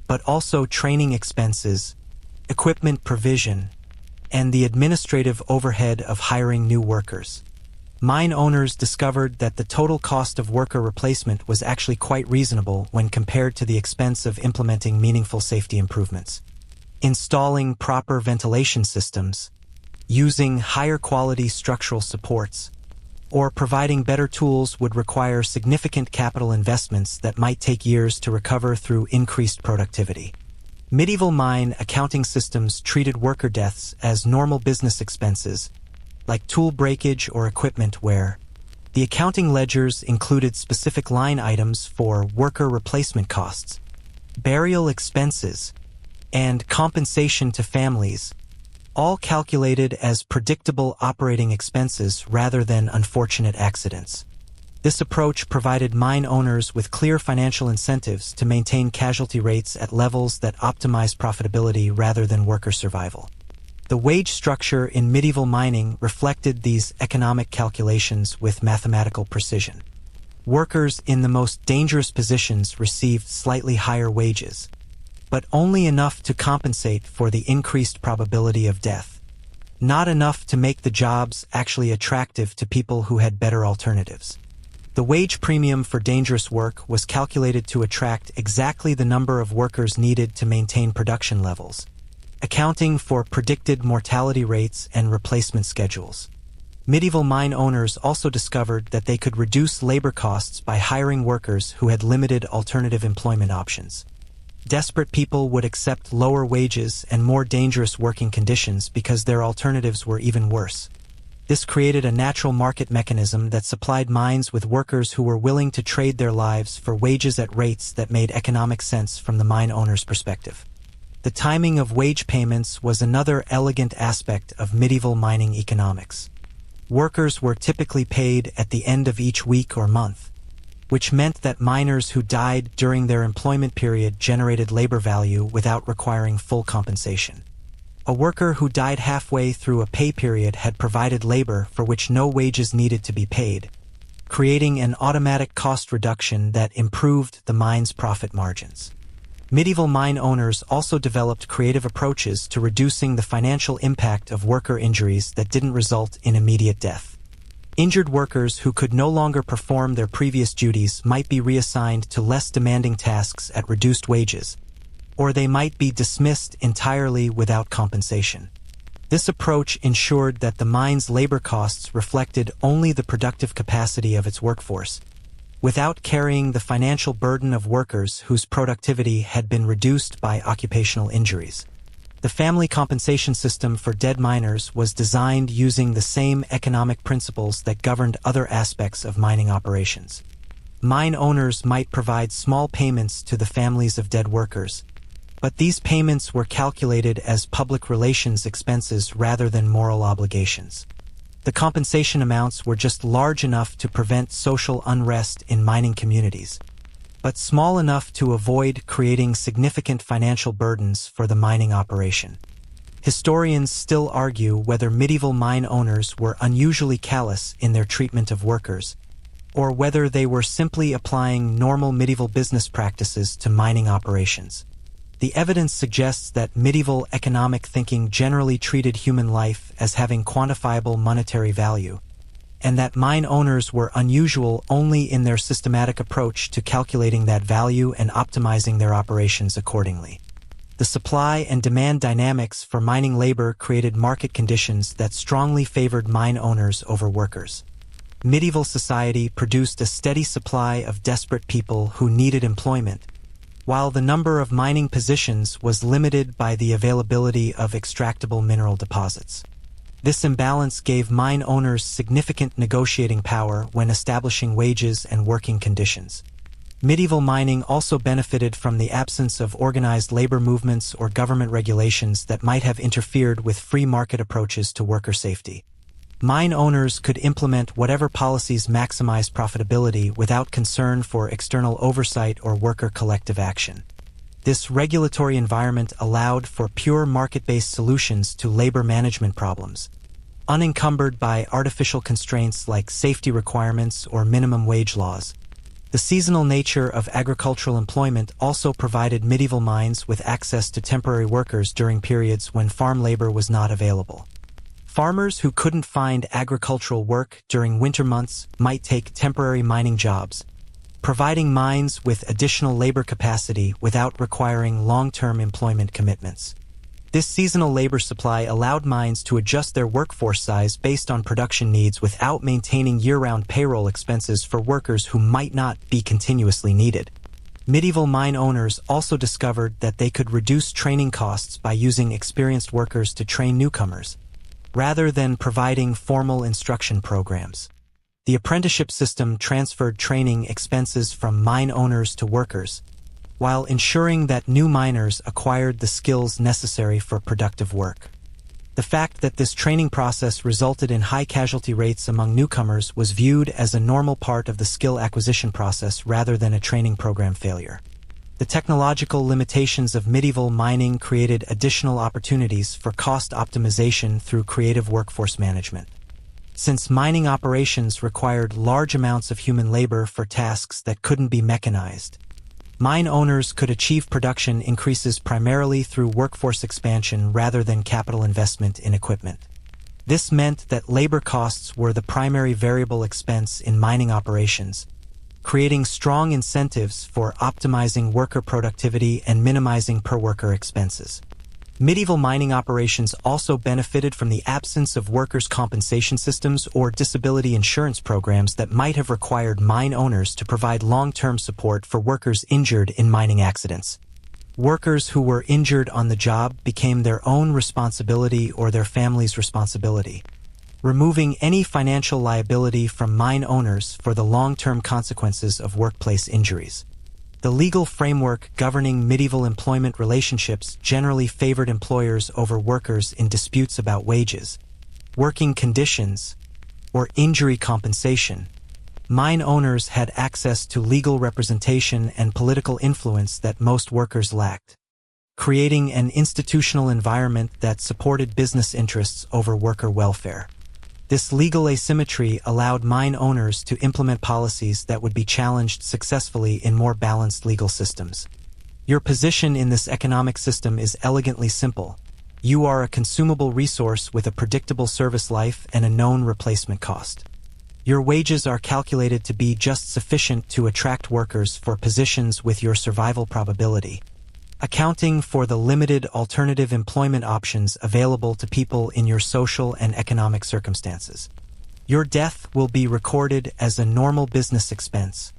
but also training expenses, equipment provision, and the administrative overhead of hiring new workers. Mine owners discovered that the total cost of worker replacement was actually quite reasonable when compared to the expense of implementing meaningful safety improvements. Installing proper ventilation systems, using higher quality structural supports, or providing better tools would require significant capital investments that might take years to recover through increased productivity. Medieval mine accounting systems treated worker deaths as normal business expenses, like tool breakage or equipment wear. The accounting ledgers included specific line items for worker replacement costs, burial expenses, and compensation to families, all calculated as predictable operating expenses rather than unfortunate accidents. This approach provided mine owners with clear financial incentives to maintain casualty rates at levels that optimize profitability rather than worker survival. The wage structure in medieval mining reflected these economic calculations with mathematical precision. Workers in the most dangerous positions received slightly higher wages, but only enough to compensate for the increased probability of death, not enough to make the jobs actually attractive to people who had better alternatives. The wage premium for dangerous work was calculated to attract exactly the number of workers needed to maintain production levels, accounting for predicted mortality rates and replacement schedules. Medieval mine owners also discovered that they could reduce labor costs by hiring workers who had limited alternative employment options. Desperate people would accept lower wages and more dangerous working conditions because their alternatives were even worse. This created a natural market mechanism that supplied mines with workers who were willing to trade their lives for wages at rates that made economic sense from the mine owner's perspective. The timing of wage payments was another elegant aspect of medieval mining economics. Workers were typically paid at the end of each week or month, which meant that miners who died during their employment period generated labor value without requiring full compensation. A worker who died halfway through a pay period had provided labor for which no wages needed to be paid, creating an automatic cost reduction that improved the mine's profit margins. Medieval mine owners also developed creative approaches to reducing the financial impact of worker injuries that didn't result in immediate death. Injured workers who could no longer perform their previous duties might be reassigned to less demanding tasks at reduced wages, or they might be dismissed entirely without compensation. This approach ensured that the mine's labor costs reflected only the productive capacity of its workforce, without carrying the financial burden of workers whose productivity had been reduced by occupational injuries. The family compensation system for dead miners was designed using the same economic principles that governed other aspects of mining operations. Mine owners might provide small payments to the families of dead workers, but these payments were calculated as public relations expenses rather than moral obligations. The compensation amounts were just large enough to prevent social unrest in mining communities, but small enough to avoid creating significant financial burdens for the mining operation. Historians still argue whether medieval mine owners were unusually callous in their treatment of workers, or whether they were simply applying normal medieval business practices to mining operations. The evidence suggests that medieval economic thinking generally treated human life as having quantifiable monetary value, and that mine owners were unusual only in their systematic approach to calculating that value and optimizing their operations accordingly. The supply and demand dynamics for mining labor created market conditions that strongly favored mine owners over workers. Medieval society produced a steady supply of desperate people who needed employment, while the number of mining positions was limited by the availability of extractable mineral deposits. This imbalance gave mine owners significant negotiating power when establishing wages and working conditions. Medieval mining also benefited from the absence of organized labor movements or government regulations that might have interfered with free market approaches to worker safety. Mine owners could implement whatever policies maximized profitability without concern for external oversight or worker collective action. This regulatory environment allowed for pure market-based solutions to labor management problems, unencumbered by artificial constraints like safety requirements or minimum wage laws. The seasonal nature of agricultural employment also provided medieval mines with access to temporary workers during periods when farm labor was not available. Farmers who couldn't find agricultural work during winter months might take temporary mining jobs, providing mines with additional labor capacity without requiring long-term employment commitments. This seasonal labor supply allowed mines to adjust their workforce size based on production needs without maintaining year-round payroll expenses for workers who might not be continuously needed. Medieval mine owners also discovered that they could reduce training costs by using experienced workers to train newcomers, rather than providing formal instruction programs. The apprenticeship system transferred training expenses from mine owners to workers, while ensuring that new miners acquired the skills necessary for productive work. The fact that this training process resulted in high casualty rates among newcomers was viewed as a normal part of the skill acquisition process rather than a training program failure. The technological limitations of medieval mining created additional opportunities for cost optimization through creative workforce management. Since mining operations required large amounts of human labor for tasks that couldn't be mechanized, mine owners could achieve production increases primarily through workforce expansion rather than capital investment in equipment. This meant that labor costs were the primary variable expense in mining operations, creating strong incentives for optimizing worker productivity and minimizing per-worker expenses. Medieval mining operations also benefited from the absence of workers' compensation systems or disability insurance programs that might have required mine owners to provide long-term support for workers injured in mining accidents. Workers who were injured on the job became their own responsibility or their family's responsibility, removing any financial liability from mine owners for the long-term consequences of workplace injuries. The legal framework governing medieval employment relationships generally favored employers over workers in disputes about wages, working conditions, or injury compensation. Mine owners had access to legal representation and political influence that most workers lacked, creating an institutional environment that supported business interests over worker welfare. This legal asymmetry allowed mine owners to implement policies that would be challenged successfully in more balanced legal systems. Your position in this economic system is elegantly simple. You are a consumable resource with a predictable service life and a known replacement cost. Your wages are calculated to be just sufficient to attract workers for positions with your survival probability, accounting for the limited alternative employment options available to people in your social and economic circumstances. Your death will be recorded as a normal business expense.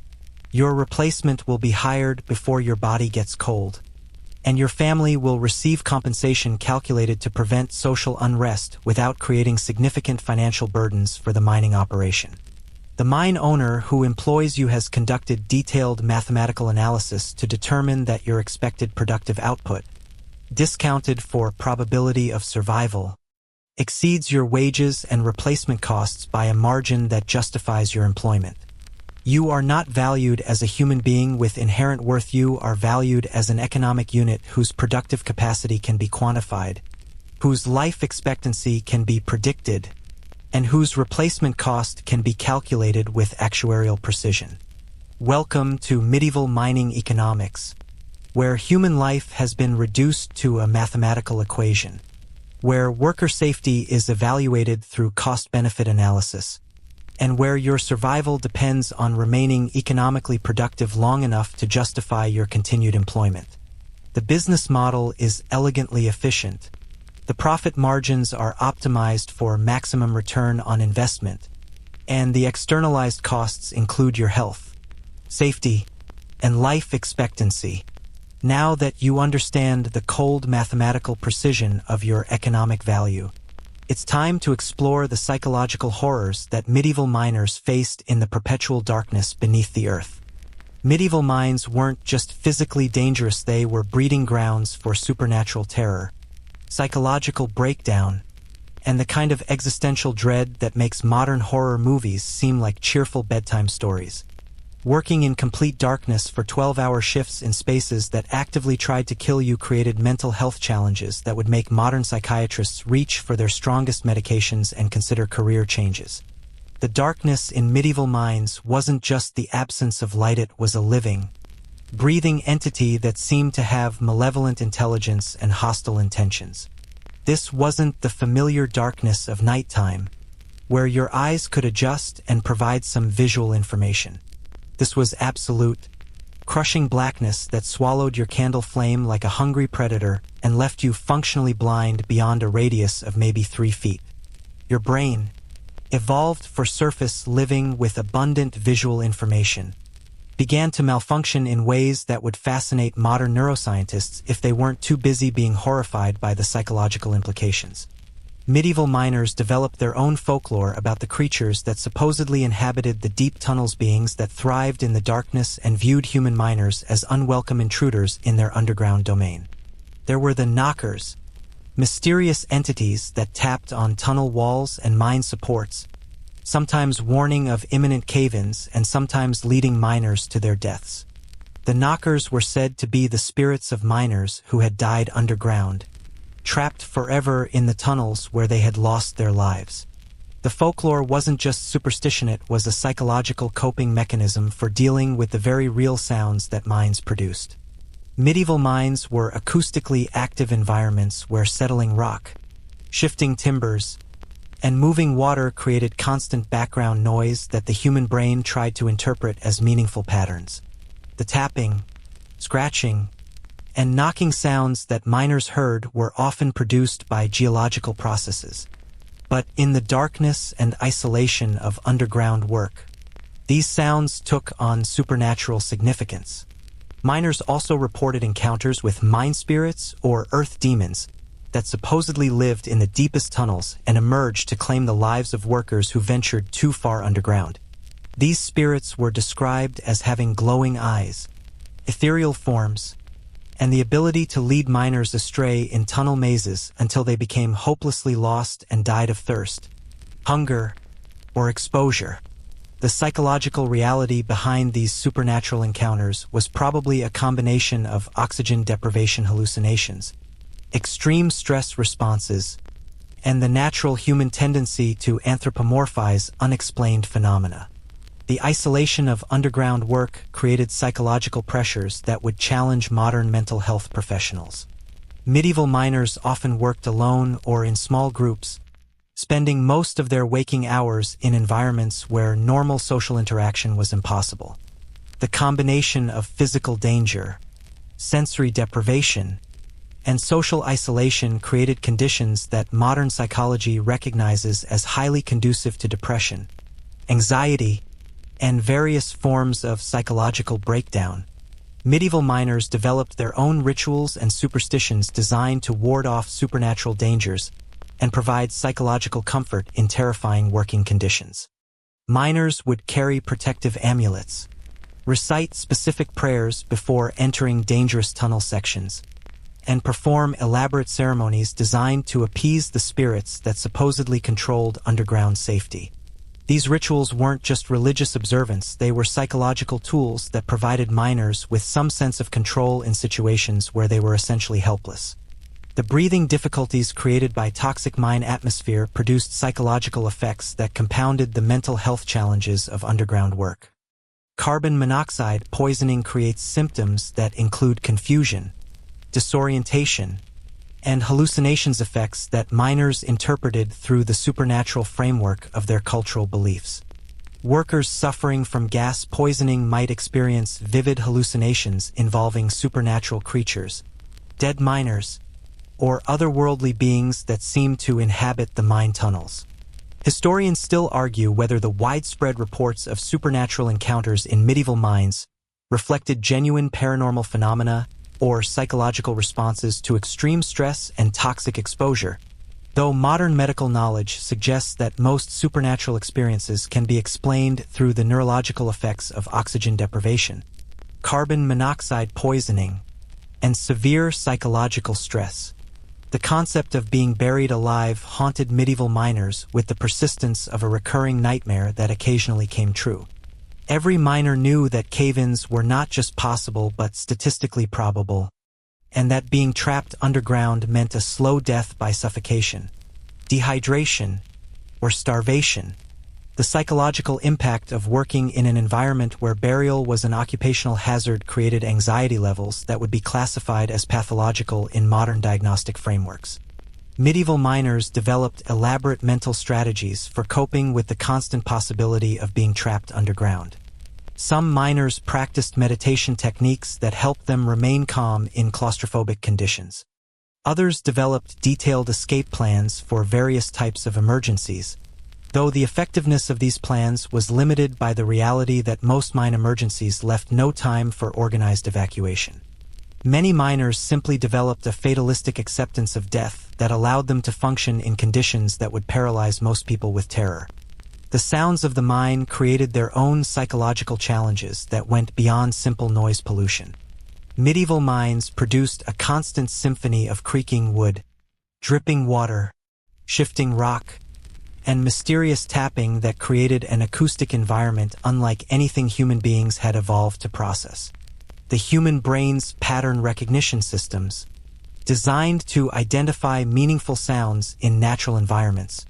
Your replacement will be hired before your body gets cold, and your family will receive compensation calculated to prevent social unrest without creating significant financial burdens for the mining operation. The mine owner who employs you has conducted detailed mathematical analysis to determine that your expected productive output, discounted for probability of survival, exceeds your wages and replacement costs by a margin that justifies your employment. You are not valued as a human being with inherent worth. You are valued as an economic unit whose productive capacity can be quantified, whose life expectancy can be predicted, and whose replacement cost can be calculated with actuarial precision. Welcome to medieval mining economics, where human life has been reduced to a mathematical equation, where worker safety is evaluated through cost-benefit analysis, and where your survival depends on remaining economically productive long enough to justify your continued employment. The business model is elegantly efficient. The profit margins are optimized for maximum return on investment, and the externalized costs include your health, safety, and life expectancy. Now that you understand the cold mathematical precision of your economic value, it's time to explore the psychological horrors that medieval miners faced in the perpetual darkness beneath the earth. Medieval mines weren't just physically dangerous, they were breeding grounds for supernatural terror, psychological breakdown, and the kind of existential dread that makes modern horror movies seem like cheerful bedtime stories. Working in complete darkness for 12-hour shifts in spaces that actively tried to kill you created mental health challenges that would make modern psychiatrists reach for their strongest medications and consider career changes. The darkness in medieval mines wasn't just the absence of light, it was a living, breathing entity that seemed to have malevolent intelligence and hostile intentions. This wasn't the familiar darkness of nighttime, where your eyes could adjust and provide some visual information. This was absolute, crushing blackness that swallowed your candle flame like a hungry predator and left you functionally blind beyond a radius of maybe 3 feet. Your brain, evolved for surface living with abundant visual information, began to malfunction in ways that would fascinate modern neuroscientists if they weren't too busy being horrified by the psychological implications. Medieval miners developed their own folklore about the creatures that supposedly inhabited the deep tunnels, beings that thrived in the darkness and viewed human miners as unwelcome intruders in their underground domain. There were the knockers, mysterious entities that tapped on tunnel walls and mine supports, sometimes warning of imminent cave-ins and sometimes leading miners to their deaths. The knockers were said to be the spirits of miners who had died underground, trapped forever in the tunnels where they had lost their lives. The folklore wasn't just superstition, it was a psychological coping mechanism for dealing with the very real sounds that mines produced. Medieval mines were acoustically active environments where settling rock, shifting timbers, and moving water created constant background noise that the human brain tried to interpret as meaningful patterns. The tapping, scratching, and knocking sounds that miners heard were often produced by geological processes. But in the darkness and isolation of underground work, these sounds took on supernatural significance. Miners also reported encounters with mine spirits or earth demons that supposedly lived in the deepest tunnels and emerged to claim the lives of workers who ventured too far underground. These spirits were described as having glowing eyes, ethereal forms, and the ability to lead miners astray in tunnel mazes until they became hopelessly lost and died of thirst, hunger, or exposure. The psychological reality behind these supernatural encounters was probably a combination of oxygen deprivation hallucinations, extreme stress responses, and the natural human tendency to anthropomorphize unexplained phenomena. The isolation of underground work created psychological pressures that would challenge modern mental health professionals. Medieval miners often worked alone or in small groups, spending most of their waking hours in environments where normal social interaction was impossible. The combination of physical danger, sensory deprivation, and social isolation created conditions that modern psychology recognizes as highly conducive to depression, anxiety, and various forms of psychological breakdown. Medieval miners developed their own rituals and superstitions designed to ward off supernatural dangers and provide psychological comfort in terrifying working conditions. Miners would carry protective amulets, recite specific prayers before entering dangerous tunnel sections, and perform elaborate ceremonies designed to appease the spirits that supposedly controlled underground safety. These rituals weren't just religious observance, they were psychological tools that provided miners with some sense of control in situations where they were essentially helpless. The breathing difficulties created by toxic mine atmosphere produced psychological effects that compounded the mental health challenges of underground work. Carbon monoxide poisoning creates symptoms that include confusion, disorientation, and hallucinations, effects that miners interpreted through the supernatural framework of their cultural beliefs. Workers suffering from gas poisoning might experience vivid hallucinations involving supernatural creatures, dead miners, or otherworldly beings that seem to inhabit the mine tunnels. Historians still argue whether the widespread reports of supernatural encounters in medieval mines reflected genuine paranormal phenomena or psychological responses to extreme stress and toxic exposure, though modern medical knowledge suggests that most supernatural experiences can be explained through the neurological effects of oxygen deprivation, carbon monoxide poisoning, and severe psychological stress. The concept of being buried alive haunted medieval miners with the persistence of a recurring nightmare that occasionally came true. Every miner knew that cave-ins were not just possible but statistically probable, and that being trapped underground meant a slow death by suffocation, dehydration, or starvation. The psychological impact of working in an environment where burial was an occupational hazard created anxiety levels that would be classified as pathological in modern diagnostic frameworks. Medieval miners developed elaborate mental strategies for coping with the constant possibility of being trapped underground. Some miners practiced meditation techniques that helped them remain calm in claustrophobic conditions. Others developed detailed escape plans for various types of emergencies, though the effectiveness of these plans was limited by the reality that most mine emergencies left no time for organized evacuation. Many miners simply developed a fatalistic acceptance of death that allowed them to function in conditions that would paralyze most people with terror. The sounds of the mine created their own psychological challenges that went beyond simple noise pollution. Medieval mines produced a constant symphony of creaking wood, dripping water, shifting rock, and mysterious tapping that created an acoustic environment unlike anything human beings had evolved to process. the human brain's pattern recognition systems, designed to identify meaningful sounds in natural environments,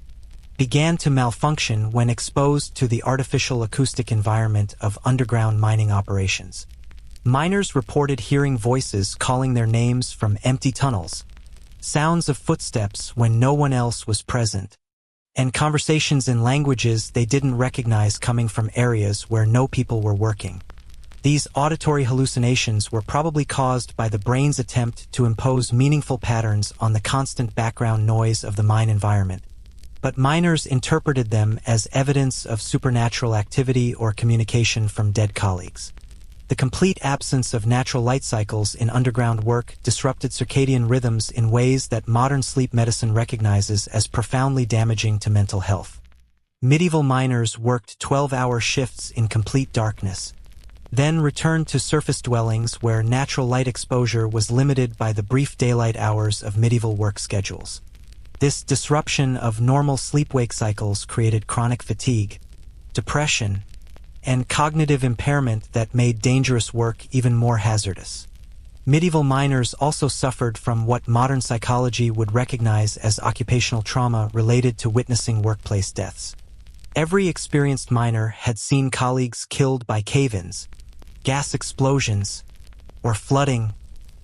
began to malfunction when exposed to the artificial acoustic environment of underground mining operations. Miners reported hearing voices calling their names from empty tunnels, sounds of footsteps when no one else was present, and conversations in languages they didn't recognize coming from areas where no people were working. These auditory hallucinations were probably caused by the brain's attempt to impose meaningful patterns on the constant background noise of the mine environment, but miners interpreted them as evidence of supernatural activity or communication from dead colleagues. The complete absence of natural light cycles in underground work disrupted circadian rhythms in ways that modern sleep medicine recognizes as profoundly damaging to mental health. Medieval miners worked 12-hour shifts in complete darkness, then returned to surface dwellings where natural light exposure was limited by the brief daylight hours of medieval work schedules. This disruption of normal sleep-wake cycles created chronic fatigue, depression, and cognitive impairment that made dangerous work even more hazardous. Medieval miners also suffered from what modern psychology would recognize as occupational trauma related to witnessing workplace deaths. Every experienced miner had seen colleagues killed by cave-ins, gas explosions, or flooding,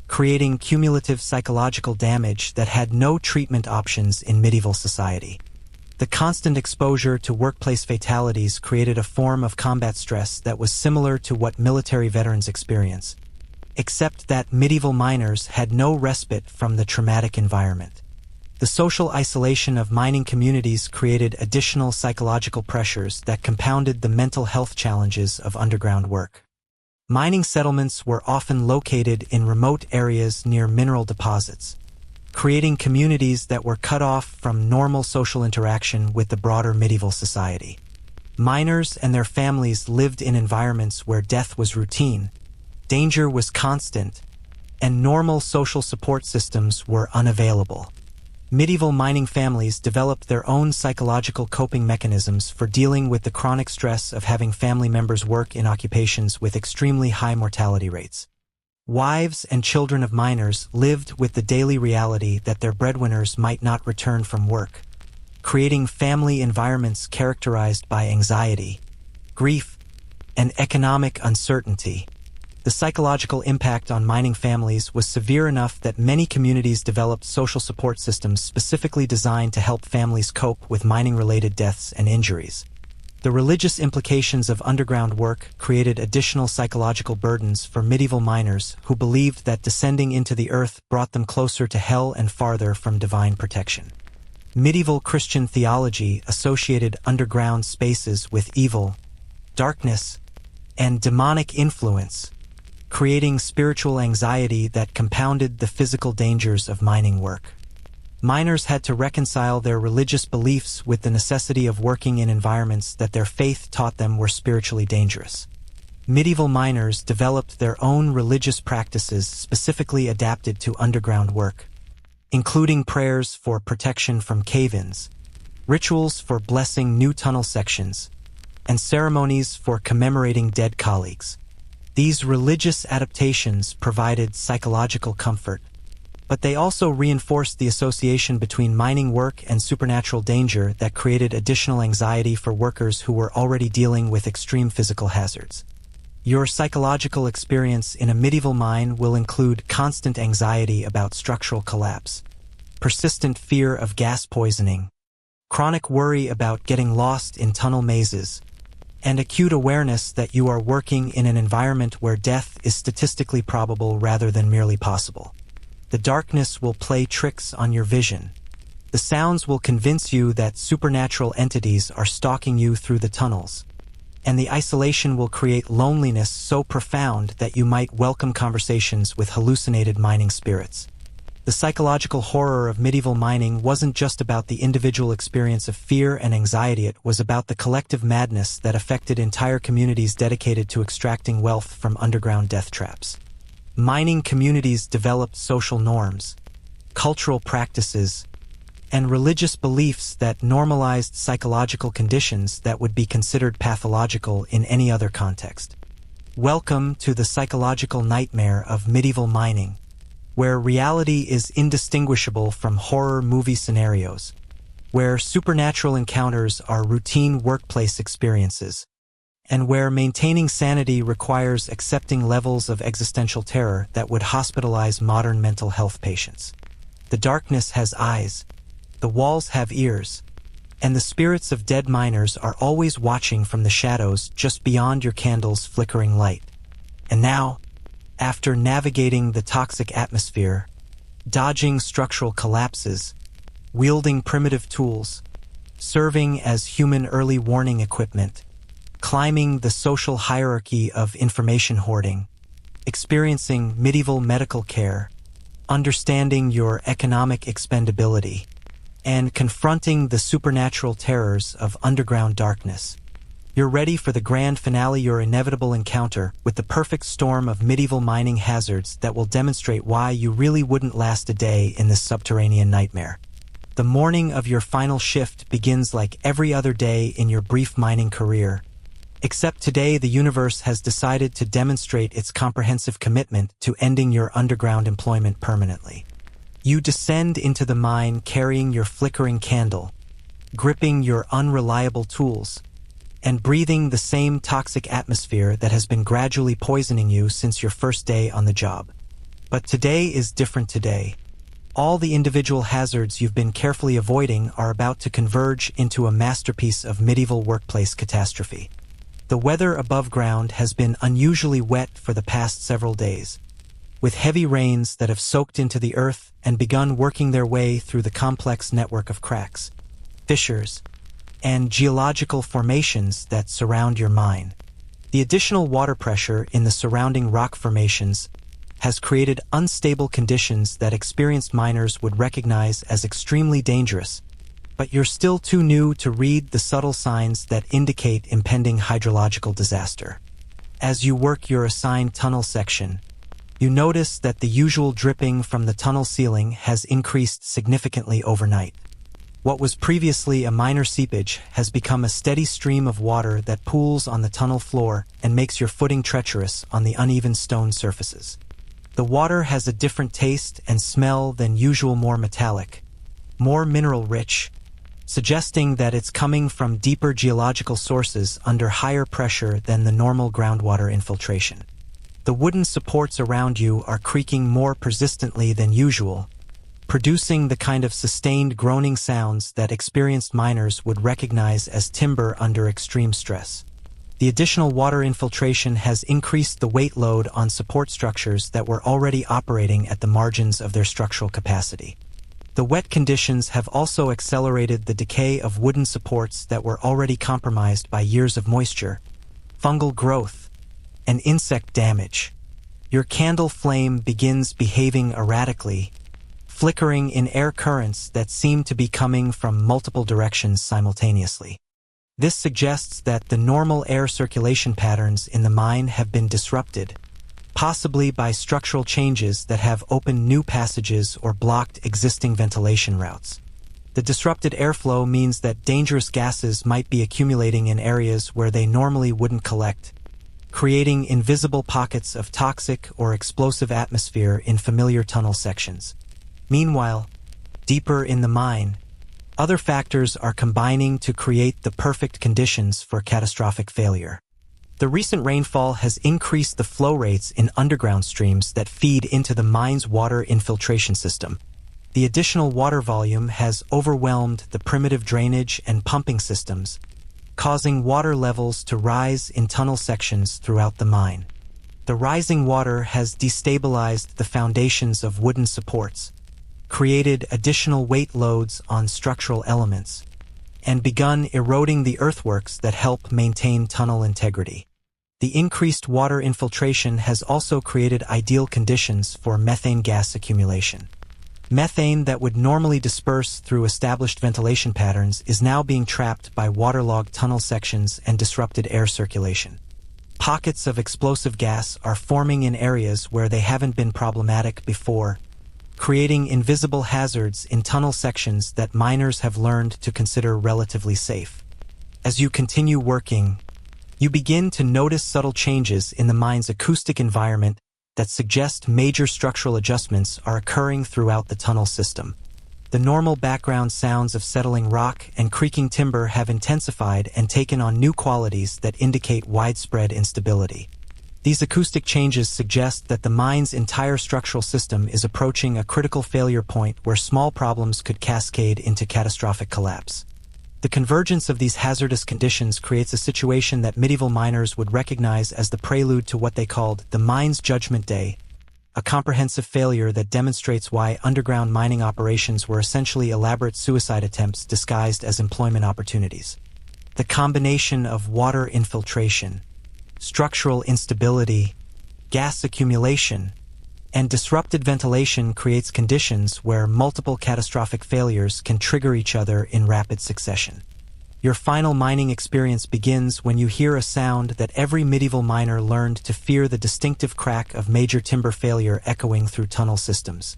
creating cumulative psychological damage that had no treatment options in medieval society. The constant exposure to workplace fatalities created a form of combat stress that was similar to what military veterans experience, except that medieval miners had no respite from the traumatic environment. The social isolation of mining communities created additional psychological pressures that compounded the mental health challenges of underground work. Mining settlements were often located in remote areas near mineral deposits, creating communities that were cut off from normal social interaction with the broader medieval society. Miners and their families lived in environments where death was routine, danger was constant, and normal social support systems were unavailable. Medieval mining families developed their own psychological coping mechanisms for dealing with the chronic stress of having family members work in occupations with extremely high mortality rates. Wives and children of miners lived with the daily reality that their breadwinners might not return from work, creating family environments characterized by anxiety, grief, and economic uncertainty. The psychological impact on mining families was severe enough that many communities developed social support systems specifically designed to help families cope with mining-related deaths and injuries. The religious implications of underground work created additional psychological burdens for medieval miners who believed that descending into the earth brought them closer to hell and farther from divine protection. Medieval Christian theology associated underground spaces with evil, darkness, and demonic influence, creating spiritual anxiety that compounded the physical dangers of mining work. Miners had to reconcile their religious beliefs with the necessity of working in environments that their faith taught them were spiritually dangerous. Medieval miners developed their own religious practices specifically adapted to underground work, including prayers for protection from cave-ins, rituals for blessing new tunnel sections, and ceremonies for commemorating dead colleagues. These religious adaptations provided psychological comfort, but they also reinforced the association between mining work and supernatural danger that created additional anxiety for workers who were already dealing with extreme physical hazards. Your psychological experience in a medieval mine will include constant anxiety about structural collapse, persistent fear of gas poisoning, chronic worry about getting lost in tunnel mazes, and acute awareness that you are working in an environment where death is statistically probable rather than merely possible. The darkness will play tricks on your vision. The sounds will convince you that supernatural entities are stalking you through the tunnels. And the isolation will create loneliness so profound that you might welcome conversations with hallucinated mining spirits. The psychological horror of medieval mining wasn't just about the individual experience of fear and anxiety, it was about the collective madness that affected entire communities dedicated to extracting wealth from underground death traps. Mining communities developed social norms, cultural practices, and religious beliefs that normalized psychological conditions that would be considered pathological in any other context. Welcome to the psychological nightmare of medieval mining, where reality is indistinguishable from horror movie scenarios, where supernatural encounters are routine workplace experiences, and where maintaining sanity requires accepting levels of existential terror that would hospitalize modern mental health patients. The darkness has eyes, the walls have ears, and the spirits of dead miners are always watching from the shadows just beyond your candle's flickering light. And now, after navigating the toxic atmosphere, dodging structural collapses, wielding primitive tools, serving as human early warning equipment, climbing the social hierarchy of information hoarding, experiencing medieval medical care, understanding your economic expendability, and confronting the supernatural terrors of underground darkness, you're ready for the grand finale, your inevitable encounter with the perfect storm of medieval mining hazards that will demonstrate why you really wouldn't last a day in this subterranean nightmare. The morning of your final shift begins like every other day in your brief mining career, except today the universe has decided to demonstrate its comprehensive commitment to ending your underground employment permanently. You descend into the mine carrying your flickering candle, gripping your unreliable tools, and breathing the same toxic atmosphere that has been gradually poisoning you since your first day on the job. But today is different today. All the individual hazards you've been carefully avoiding are about to converge into a masterpiece of medieval workplace catastrophe. The weather above ground has been unusually wet for the past several days, with heavy rains that have soaked into the earth and begun working their way through the complex network of cracks, fissures, and geological formations that surround your mine. The additional water pressure in the surrounding rock formations has created unstable conditions that experienced miners would recognize as extremely dangerous, but you're still too new to read the subtle signs that indicate impending hydrological disaster. As you work your assigned tunnel section, you notice that the usual dripping from the tunnel ceiling has increased significantly overnight. What was previously a minor seepage has become a steady stream of water that pools on the tunnel floor and makes your footing treacherous on the uneven stone surfaces. The water has a different taste and smell than usual, more metallic, more mineral-rich, suggesting that it's coming from deeper geological sources under higher pressure than the normal groundwater infiltration. The wooden supports around you are creaking more persistently than usual, producing the kind of sustained groaning sounds that experienced miners would recognize as timber under extreme stress. The additional water infiltration has increased the weight load on support structures that were already operating at the margins of their structural capacity. The wet conditions have also accelerated the decay of wooden supports that were already compromised by years of moisture, fungal growth, and insect damage. Your candle flame begins behaving erratically, flickering in air currents that seem to be coming from multiple directions simultaneously. This suggests that the normal air circulation patterns in the mine have been disrupted, possibly by structural changes that have opened new passages or blocked existing ventilation routes. The disrupted airflow means that dangerous gases might be accumulating in areas where they normally wouldn't collect, creating invisible pockets of toxic or explosive atmosphere in familiar tunnel sections. Meanwhile, deeper in the mine, other factors are combining to create the perfect conditions for catastrophic failure. The recent rainfall has increased the flow rates in underground streams that feed into the mine's water infiltration system. The additional water volume has overwhelmed the primitive drainage and pumping systems, causing water levels to rise in tunnel sections throughout the mine. The rising water has destabilized the foundations of wooden supports, created additional weight loads on structural elements, and begun eroding the earthworks that help maintain tunnel integrity. The increased water infiltration has also created ideal conditions for methane gas accumulation. Methane that would normally disperse through established ventilation patterns is now being trapped by waterlogged tunnel sections and disrupted air circulation. Pockets of explosive gas are forming in areas where they haven't been problematic before, creating invisible hazards in tunnel sections that miners have learned to consider relatively safe. As you continue working, You begin to notice subtle changes in the mine's acoustic environment that suggest major structural adjustments are occurring throughout the tunnel system. The normal background sounds of settling rock and creaking timber have intensified and taken on new qualities that indicate widespread instability. These acoustic changes suggest that the mine's entire structural system is approaching a critical failure point where small problems could cascade into catastrophic collapse. The convergence of these hazardous conditions creates a situation that medieval miners would recognize as the prelude to what they called the mine's judgment day, a comprehensive failure that demonstrates why underground mining operations were essentially elaborate suicide attempts disguised as employment opportunities. The combination of water infiltration, structural instability, gas accumulation, and disrupted ventilation creates conditions where multiple catastrophic failures can trigger each other in rapid succession. Your final mining experience begins when you hear a sound that every medieval miner learned to fear: the distinctive crack of major timber failure echoing through tunnel systems.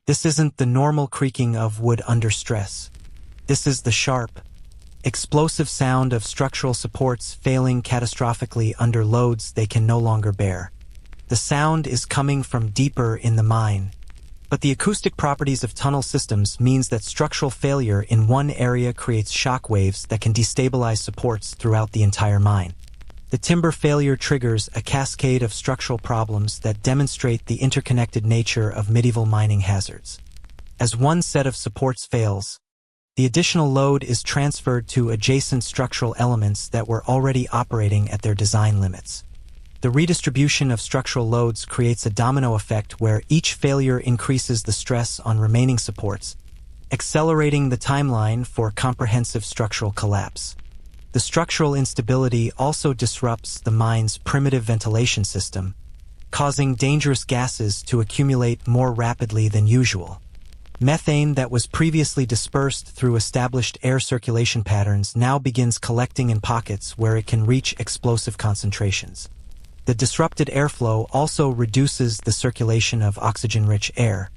This isn't the normal creaking of wood under stress. This is the sharp, explosive sound of structural supports failing catastrophically under loads they can no longer bear. The sound is coming from deeper in the mine, but the acoustic properties of tunnel systems means that structural failure in one area creates shock waves that can destabilize supports throughout the entire mine. The timber failure triggers a cascade of structural problems that demonstrate the interconnected nature of medieval mining hazards. As one set of supports fails, the additional load is transferred to adjacent structural elements that were already operating at their design limits. The redistribution of structural loads creates a domino effect where each failure increases the stress on remaining supports, accelerating the timeline for comprehensive structural collapse. The structural instability also disrupts the mine's primitive ventilation system, causing dangerous gases to accumulate more rapidly than usual. Methane that was previously dispersed through established air circulation patterns now begins collecting in pockets where it can reach explosive concentrations. The disrupted airflow also reduces the circulation of oxygen-rich air,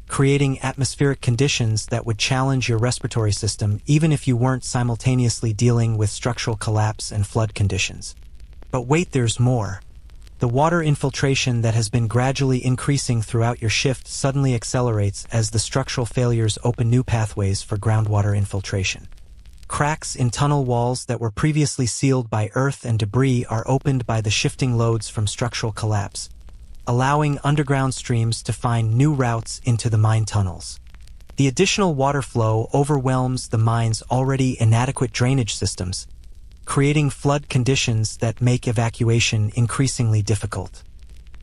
creating atmospheric conditions that would challenge your respiratory system even if you weren't simultaneously dealing with structural collapse and flood conditions. But wait, there's more. The water infiltration that has been gradually increasing throughout your shift suddenly accelerates as the structural failures open new pathways for groundwater infiltration. Cracks in tunnel walls that were previously sealed by earth and debris are opened by the shifting loads from structural collapse, allowing underground streams to find new routes into the mine tunnels. The additional water flow overwhelms the mine's already inadequate drainage systems, creating flood conditions that make evacuation increasingly difficult.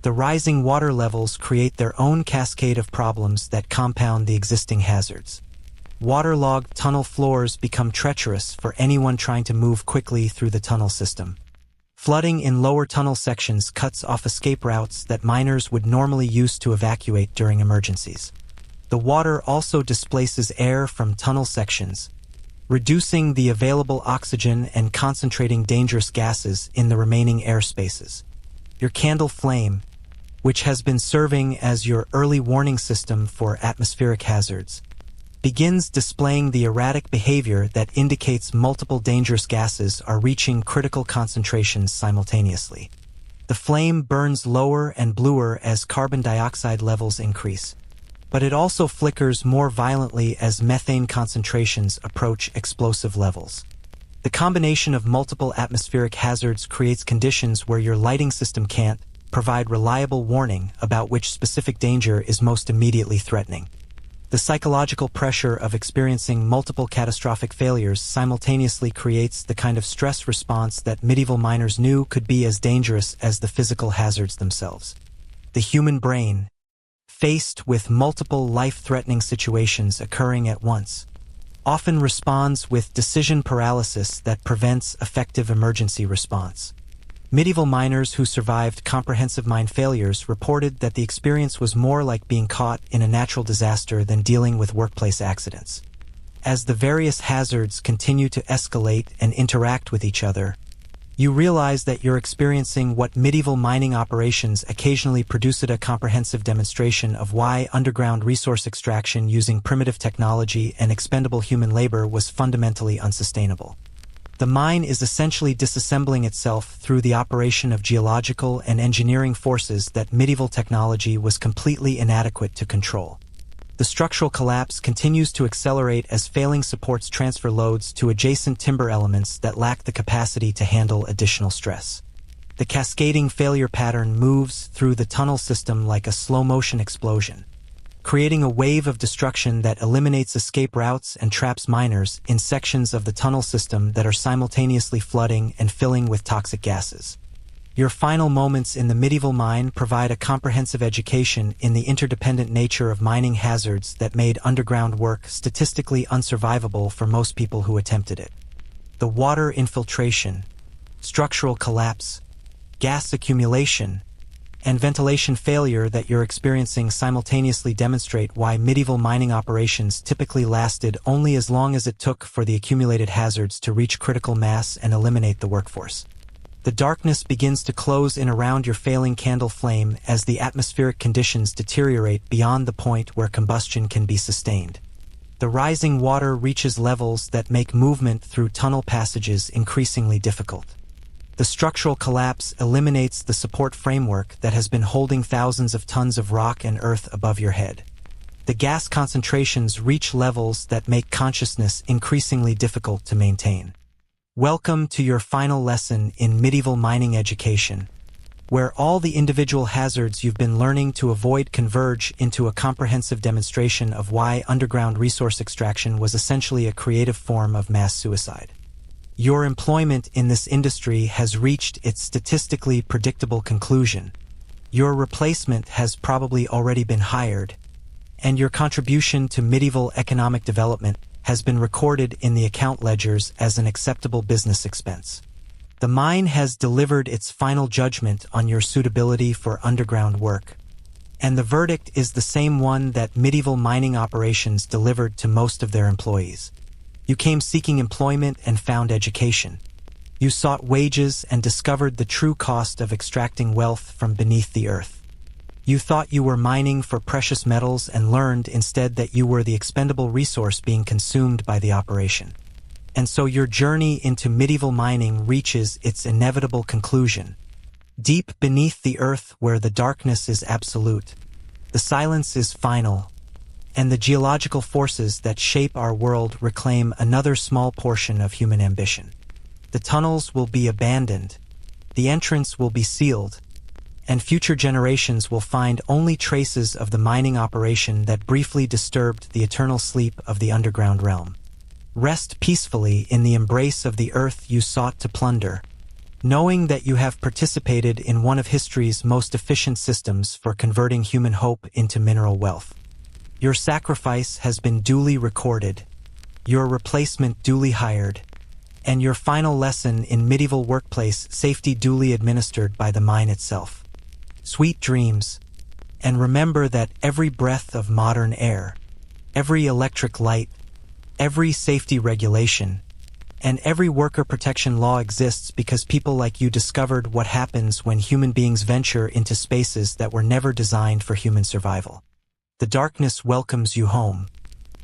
The rising water levels create their own cascade of problems that compound the existing hazards. Waterlogged tunnel floors become treacherous for anyone trying to move quickly through the tunnel system. Flooding in lower tunnel sections cuts off escape routes that miners would normally use to evacuate during emergencies. The water also displaces air from tunnel sections, reducing the available oxygen and concentrating dangerous gases in the remaining air spaces. Your candle flame, which has been serving as your early warning system for atmospheric hazards, begins displaying the erratic behavior that indicates multiple dangerous gases are reaching critical concentrations simultaneously. The flame burns lower and bluer as carbon dioxide levels increase, but it also flickers more violently as methane concentrations approach explosive levels. The combination of multiple atmospheric hazards creates conditions where your lighting system can't provide reliable warning about which specific danger is most immediately threatening. The psychological pressure of experiencing multiple catastrophic failures simultaneously creates the kind of stress response that medieval miners knew could be as dangerous as the physical hazards themselves. The human brain, faced with multiple life-threatening situations occurring at once, often responds with decision paralysis that prevents effective emergency response. Medieval miners who survived comprehensive mine failures reported that the experience was more like being caught in a natural disaster than dealing with workplace accidents. As the various hazards continue to escalate and interact with each other, you realize that you're experiencing what medieval mining operations occasionally produced: a comprehensive demonstration of why underground resource extraction using primitive technology and expendable human labor was fundamentally unsustainable. The mine is essentially disassembling itself through the operation of geological and engineering forces that medieval technology was completely inadequate to control. The structural collapse continues to accelerate as failing supports transfer loads to adjacent timber elements that lack the capacity to handle additional stress. The cascading failure pattern moves through the tunnel system like a slow-motion explosion, creating a wave of destruction that eliminates escape routes and traps miners in sections of the tunnel system that are simultaneously flooding and filling with toxic gases. Your final moments in the medieval mine provide a comprehensive education in the interdependent nature of mining hazards that made underground work statistically unsurvivable for most people who attempted it. The water infiltration, structural collapse, gas accumulation, and ventilation failure that you're experiencing simultaneously demonstrate why medieval mining operations typically lasted only as long as it took for the accumulated hazards to reach critical mass and eliminate the workforce. The darkness begins to close in around your failing candle flame as the atmospheric conditions deteriorate beyond the point where combustion can be sustained. The rising water reaches levels that make movement through tunnel passages increasingly difficult. The structural collapse eliminates the support framework that has been holding thousands of tons of rock and earth above your head. The gas concentrations reach levels that make consciousness increasingly difficult to maintain. Welcome to your final lesson in medieval mining education, where all the individual hazards you've been learning to avoid converge into a comprehensive demonstration of why underground resource extraction was essentially a creative form of mass suicide. Your employment in this industry has reached its statistically predictable conclusion. Your replacement has probably already been hired, and your contribution to medieval economic development has been recorded in the account ledgers as an acceptable business expense. The mine has delivered its final judgment on your suitability for underground work, and the verdict is the same one that medieval mining operations delivered to most of their employees. You came seeking employment and found education. You sought wages and discovered the true cost of extracting wealth from beneath the earth. You thought you were mining for precious metals and learned instead that you were the expendable resource being consumed by the operation. And so your journey into medieval mining reaches its inevitable conclusion. Deep beneath the earth where the darkness is absolute, the silence is final, and the geological forces that shape our world reclaim another small portion of human ambition. The tunnels will be abandoned, the entrance will be sealed, and future generations will find only traces of the mining operation that briefly disturbed the eternal sleep of the underground realm. Rest peacefully in the embrace of the earth you sought to plunder, knowing that you have participated in one of history's most efficient systems for converting human hope into mineral wealth. Your sacrifice has been duly recorded, your replacement duly hired, and your final lesson in medieval workplace safety duly administered by the mine itself. Sweet dreams, and remember that every breath of modern air, every electric light, every safety regulation, and every worker protection law exists because people like you discovered what happens when human beings venture into spaces that were never designed for human survival. The darkness welcomes you home,